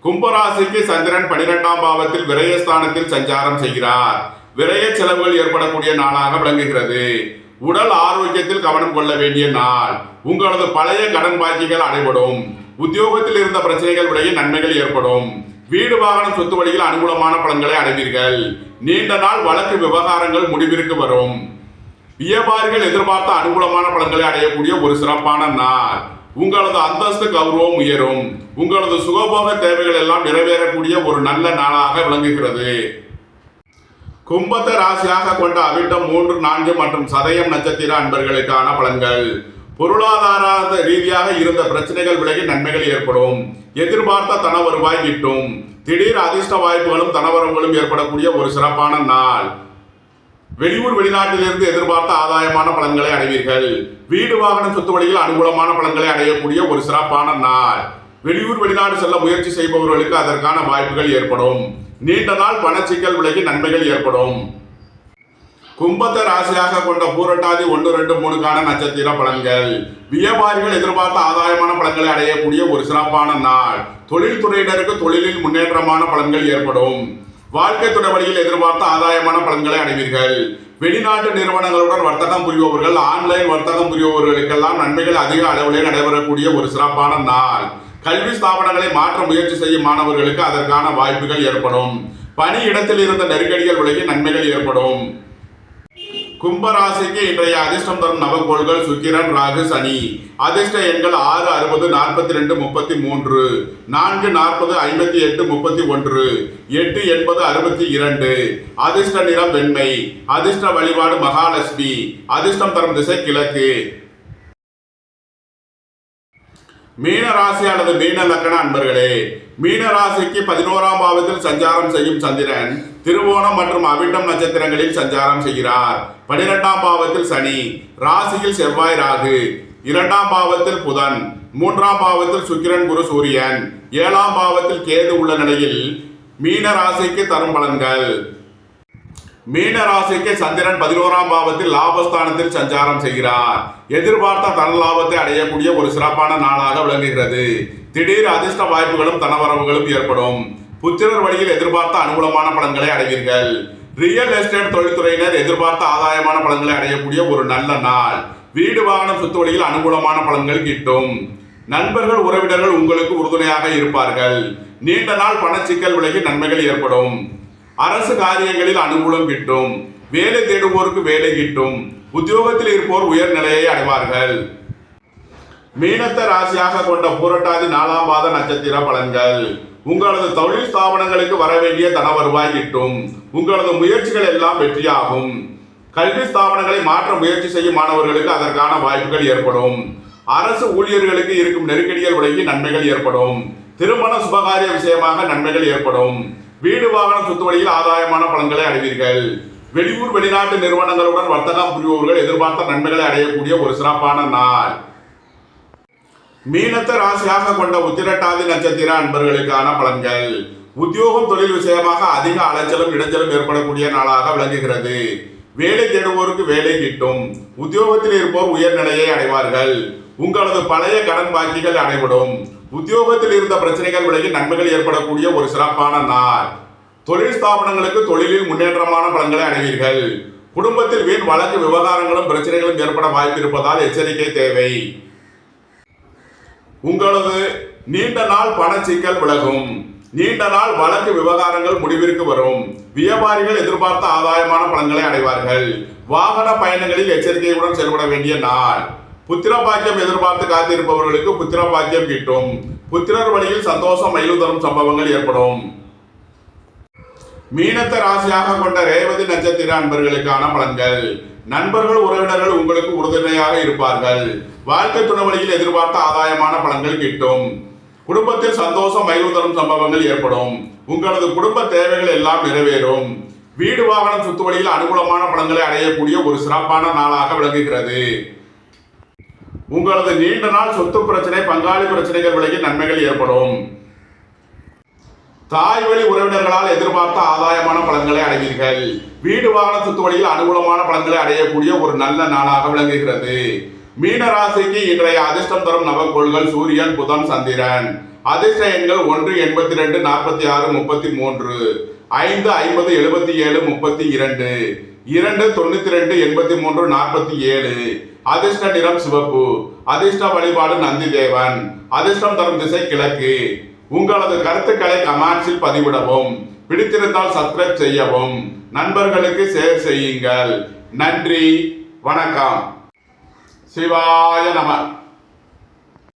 கும்பராசிக்கு சந்திரன் 12ஆம் பாவத்தில் விரயஸ்தானத்தில் சஞ்சாரம் செய்கிறார். விரய செலவுகள் ஏற்படக்கூடிய நாளாக விளங்குகிறது. உடல் ஆரோக்கியத்தில் கவனம் கொள்ள வேண்டிய நாள். உங்களது பழைய கடன் பாக்கிகள் அடைபடும். உத்தியோகத்தில் இருந்த பிரச்சனைகள் விலகி நன்மைகள் ஏற்படும். வீடு வாகனம் சொத்து வழியில் அனுகூலமான பலன்களை அடைவீர்கள். நீண்ட நாள் வழக்கு விவகாரங்கள் முடிவிற்கு வரும். வியாபாரிகள் எதிர்பார்த்த அனுகூலமான பலன்களை அடையக்கூடிய ஒரு சிறப்பான நாள். உங்களது அந்தஸ்து கௌரவம் உயரும். உங்களது சுகபோக தேவைகள் எல்லாம் நிறைவேறக்கூடிய ஒரு நல்ல நாளாக விளங்குகிறது. கும்பத்தை ராசியாக கொண்ட அவிட்டம் 3, 4 மற்றும் சதயம் நட்சத்திர அன்பர்களுக்கான பலன்கள். பொருளாதார ரீதியாக இருந்த பிரச்சனைகள் விலகி நன்மைகள் ஏற்படும். எதிர்பார்த்த தன வருவாய் கிட்டும். திடீர் அதிர்ஷ்ட வாய்ப்புகளும் தனவரவுகளும் ஏற்படக்கூடிய ஒரு சிறப்பான நாள். வெளியூர் வெளிநாட்டிலிருந்து எதிர்பார்த்த ஆதாயமான பலன்களை அடைவீர்கள். வீடு வாகனம் சொத்து வழியில் அனுகூலமான பலன்களை அடையக்கூடிய ஒரு சிறப்பான நாள். வெளியூர் வெளிநாடு செல்ல முயற்சி செய்பவர்களுக்கு அதற்கான வாய்ப்புகள் ஏற்படும். நீண்ட நாள் பணச்சிக்கல் விலகி நன்மைகள் ஏற்படும். கும்பத்தை ராசியாக கொண்ட பூரட்டாதி 1, 2, 3க்கான நட்சத்திர பலன்கள். வியாபாரிகள் எதிர்பார்த்த ஆதாயமான பலன்களை அடையக்கூடிய ஒரு சிறப்பான நாள். தொழில் துறையினருக்கு தொழிலில் முன்னேற்றமான பலன்கள் ஏற்படும். வாழ்க்கை துணை வழியில் எதிர்பார்த்த ஆதாயமான பலன்களை அடைவீர்கள். வெளிநாட்டு நிறுவனங்களுடன் வர்த்தகம் புரிபவர்கள், ஆன்லைன் வர்த்தகம் புரிபவர்களுக்கெல்லாம் நன்மைகள் அதிக அளவிலே நடைபெறக்கூடிய ஒரு சிறப்பான நாள். கல்வி ஸ்தாபனங்களை மாற்ற முயற்சி செய்யும் மாணவர்களுக்கு அதற்கான வாய்ப்புகள் ஏற்படும். பணி இடத்தில் இருந்த நெருக்கடிகள் விலகி நன்மைகள் ஏற்படும். கும்பராசிக்கு இன்றைய அதிர்ஷ்டம் தரும் நவகோள்கள் சுக்கிரன், ராகு, சனி. அதிர்ஷ்ட எண்கள் 6, 60, 42, 33, 4, 40, 58, 31, 8, 80, 62. அதிர்ஷ்ட நிறம் வெண்மை. அதிர்ஷ்ட வழிபாடு மகாலட்சுமி. அதிர்ஷ்டம் தரும் திசை கிழக்கு. மீனராசி அல்லது மீன லக்ன அன்பர்களே, மீனராசிக்கு 11ஆம் பாவத்தில் சஞ்சாரம் செய்யும் சந்திரன் திருவோணம் மற்றும் அவிட்டம் நட்சத்திரங்களில் சஞ்சாரம் செய்கிறார். 12ஆம் பாவத்தில் சனி, ராசியில் செவ்வாய், ராகு, 2ஆம் பாவத்தில் புதன், 3ஆம் பாவத்தில் சுக்கிரன், குரு, சூரியன், 7ஆம் பாவத்தில் கேது உள்ள நிலையில் மீன ராசிக்கு தரும் பலன்கள். மீன ராசிக்கு சந்திரன் 11ஆம் பாவத்தில் லாபஸ்தானத்தில் சஞ்சாரம் செய்கிறார். எதிர்பார்த்த தன லாபத்தை அடையக்கூடிய ஒரு சிறப்பான நாளாக விளங்குகிறது. திடீர் அதிர்ஷ்ட வாய்ப்புகளும் தனவரவுகளும் ஏற்படும். புத்திரர் வழியில் எதிர்பார்த்த அனுகூலமான பலன்களை அடைவீர்கள். ரியல் எஸ்டேட் தொழில்துறையினர் எதிர்பார்த்த ஆதாயமான பலன்களை அடையக்கூடிய ஒரு நல்ல நாள். வீடு வாகனம் சொத்து வழியில் அனுகூலமான பலன்கள் கிட்டும். நண்பர்கள் உறவினர்கள் உங்களுக்கு உறுதுணையாக இருப்பார்கள். நீண்ட நாள் பணச்சிக்கல் விலகி நன்மைகள் ஏற்படும். அரசு காரியங்களில் அனுகூலம் கிட்டும். வேலை தேடுவோருக்கு வேலை கிட்டும். உத்தியோகத்தில் இருப்போர் உயர்நிலையை அடைவார்கள். மீனத்த ராசியாக கொண்ட பூரட்டாதி 4ஆம் பாத நட்சத்திர பலன்கள். உங்களது தொழில் ஸ்தாபனங்களுக்கு வர வேண்டிய தன வருவாய் கிட்டும். உங்களது முயற்சிகள் எல்லாம் வெற்றியாகும். கல்வி ஸ்தாபனங்களை மாற்ற முயற்சி செய்யும் மாணவர்களுக்கு அதற்கான வாய்ப்புகள் ஏற்படும். அரசு ஊழியர்களுக்கு இருக்கும் நெருக்கடிகள் விலகி நன்மைகள் ஏற்படும். திருமண சுபகாரிய விஷயமாக நன்மைகள் ஏற்படும். வீடு வாகனம் சொத்து வழியில் ஆதாயமான பலன்களை அடைவீர்கள். வெளியூர் வெளிநாட்டு நிறுவனங்களுடன் வர்த்தகம் புரிபவர்கள் எதிர்பார்த்த நன்மைகளை அடையக்கூடிய ஒரு சிறப்பான நாள். மீனத்த ராசியாக கொண்ட உத்திரட்டாதி நட்சத்திர அன்பர்களுக்கான பலன்கள். உத்தியோகம் தொழில் விஷயமாக அதிக அலைச்சலும் இடைஞ்சலும் ஏற்படக்கூடிய நாளாக விளங்குகிறது. வேலை தேடுவோருக்கு வேலை கிட்டும். உத்தியோகத்தில் இருப்போர் உயர்நிலையை அடைவார்கள். உங்களது பழைய கடன் பாக்கிகள் அடைபடும். உத்தியோகத்தில் இருந்த பிரச்சனைகள் விலகி நன்மைகள் ஏற்படக்கூடிய ஒரு சிறப்பான நாள். தொழில் ஸ்தாபனங்களுக்கு தொழிலில் முன்னேற்றமான பலன்களை அடைவீர்கள். குடும்பத்தில் வீண் வழக்கு விவகாரங்களும் பிரச்சனைகளும் ஏற்பட வாய்ப்பு இருப்பதால் எச்சரிக்கை தேவை. உங்களது நீண்ட நாள் பணச்சிக்கல் விலகும். நீண்ட நாள் வழக்கு விவகாரங்கள் முடிவிற்கு வரும். வியாபாரிகள் எதிர்பார்த்த ஆதாயமான பலன்களை அடைவார்கள். வாகன பயணங்களில் எச்சரிக்கையுடன் செயல்பட வேண்டிய நாள். புத்திர பாக்கியம் எதிர்பார்த்து காத்திருப்பவர்களுக்கு புத்திர பாக்கியம் கிட்டும். புத்திரர் வழியில் சந்தோஷம் மகிழ்வு தரும் சம்பவங்கள் ஏற்படும். மீனத்த ராசியாக கொண்ட ரேவதி நட்சத்திர அன்பர்களுக்கான பலன்கள். நண்பர்கள் உறவினர்கள் உங்களுக்கு உறுதுணையாக இருப்பார்கள். வாழ்க்கை துணை வழியில் எதிர்பார்த்த ஆதாயமான பலன்கள் கிட்டும். குடும்பத்தில் சந்தோஷம் மகிழ்வு தரும் சம்பவங்கள் ஏற்படும். உங்களது குடும்ப தேவைகள் எல்லாம் நிறைவேறும். வீடு வாகனம் சொத்து வழியில் அனுகூலமான பலன்களை அடையக்கூடிய ஒரு சிறப்பான நாளாக விளங்குகிறது. உங்களது நீண்ட நாள் சொத்து பிரச்சனை பங்காளி பிரச்சனைகள் விலகி நன்மைகள் ஏற்படும். தாய் வழி உறவினர்களால் எதிர்பார்த்த ஆதாயமான பலன்களை அடைவீர்கள். வீடு வாகன சொத்து வழியில் அனுகூலமான பலன்களை அடையக்கூடிய ஒரு நல்ல நாளாக விளங்குகிறது. மீன ராசிக்கு இன்றைய அதிர்ஷ்டம் தரும் நவக்கோள்கள் சூரியன், புதன், சந்திரன். அதிர்ஷ்ட எண்கள் 1, 82, 46, 33, 5, 50, 77, 32, 2, 92, 83, 47. அதிர்ஷ்ட நிறம் சிவப்பு. அதிர்ஷ்ட வழிபாடு நந்தி தேவன். அதிர்ஷ்டம் தரும் திசை கிழக்கு. உங்களது கருத்துக்களை கமெண்ட்ஸில் பதிவிடவும். பிடித்திருந்தால் சப்ஸ்கிரைப் செய்யவும். நண்பர்களுக்கு ஷேர் செய்யுங்கள். நன்றி, வணக்கம். சிவாய நம.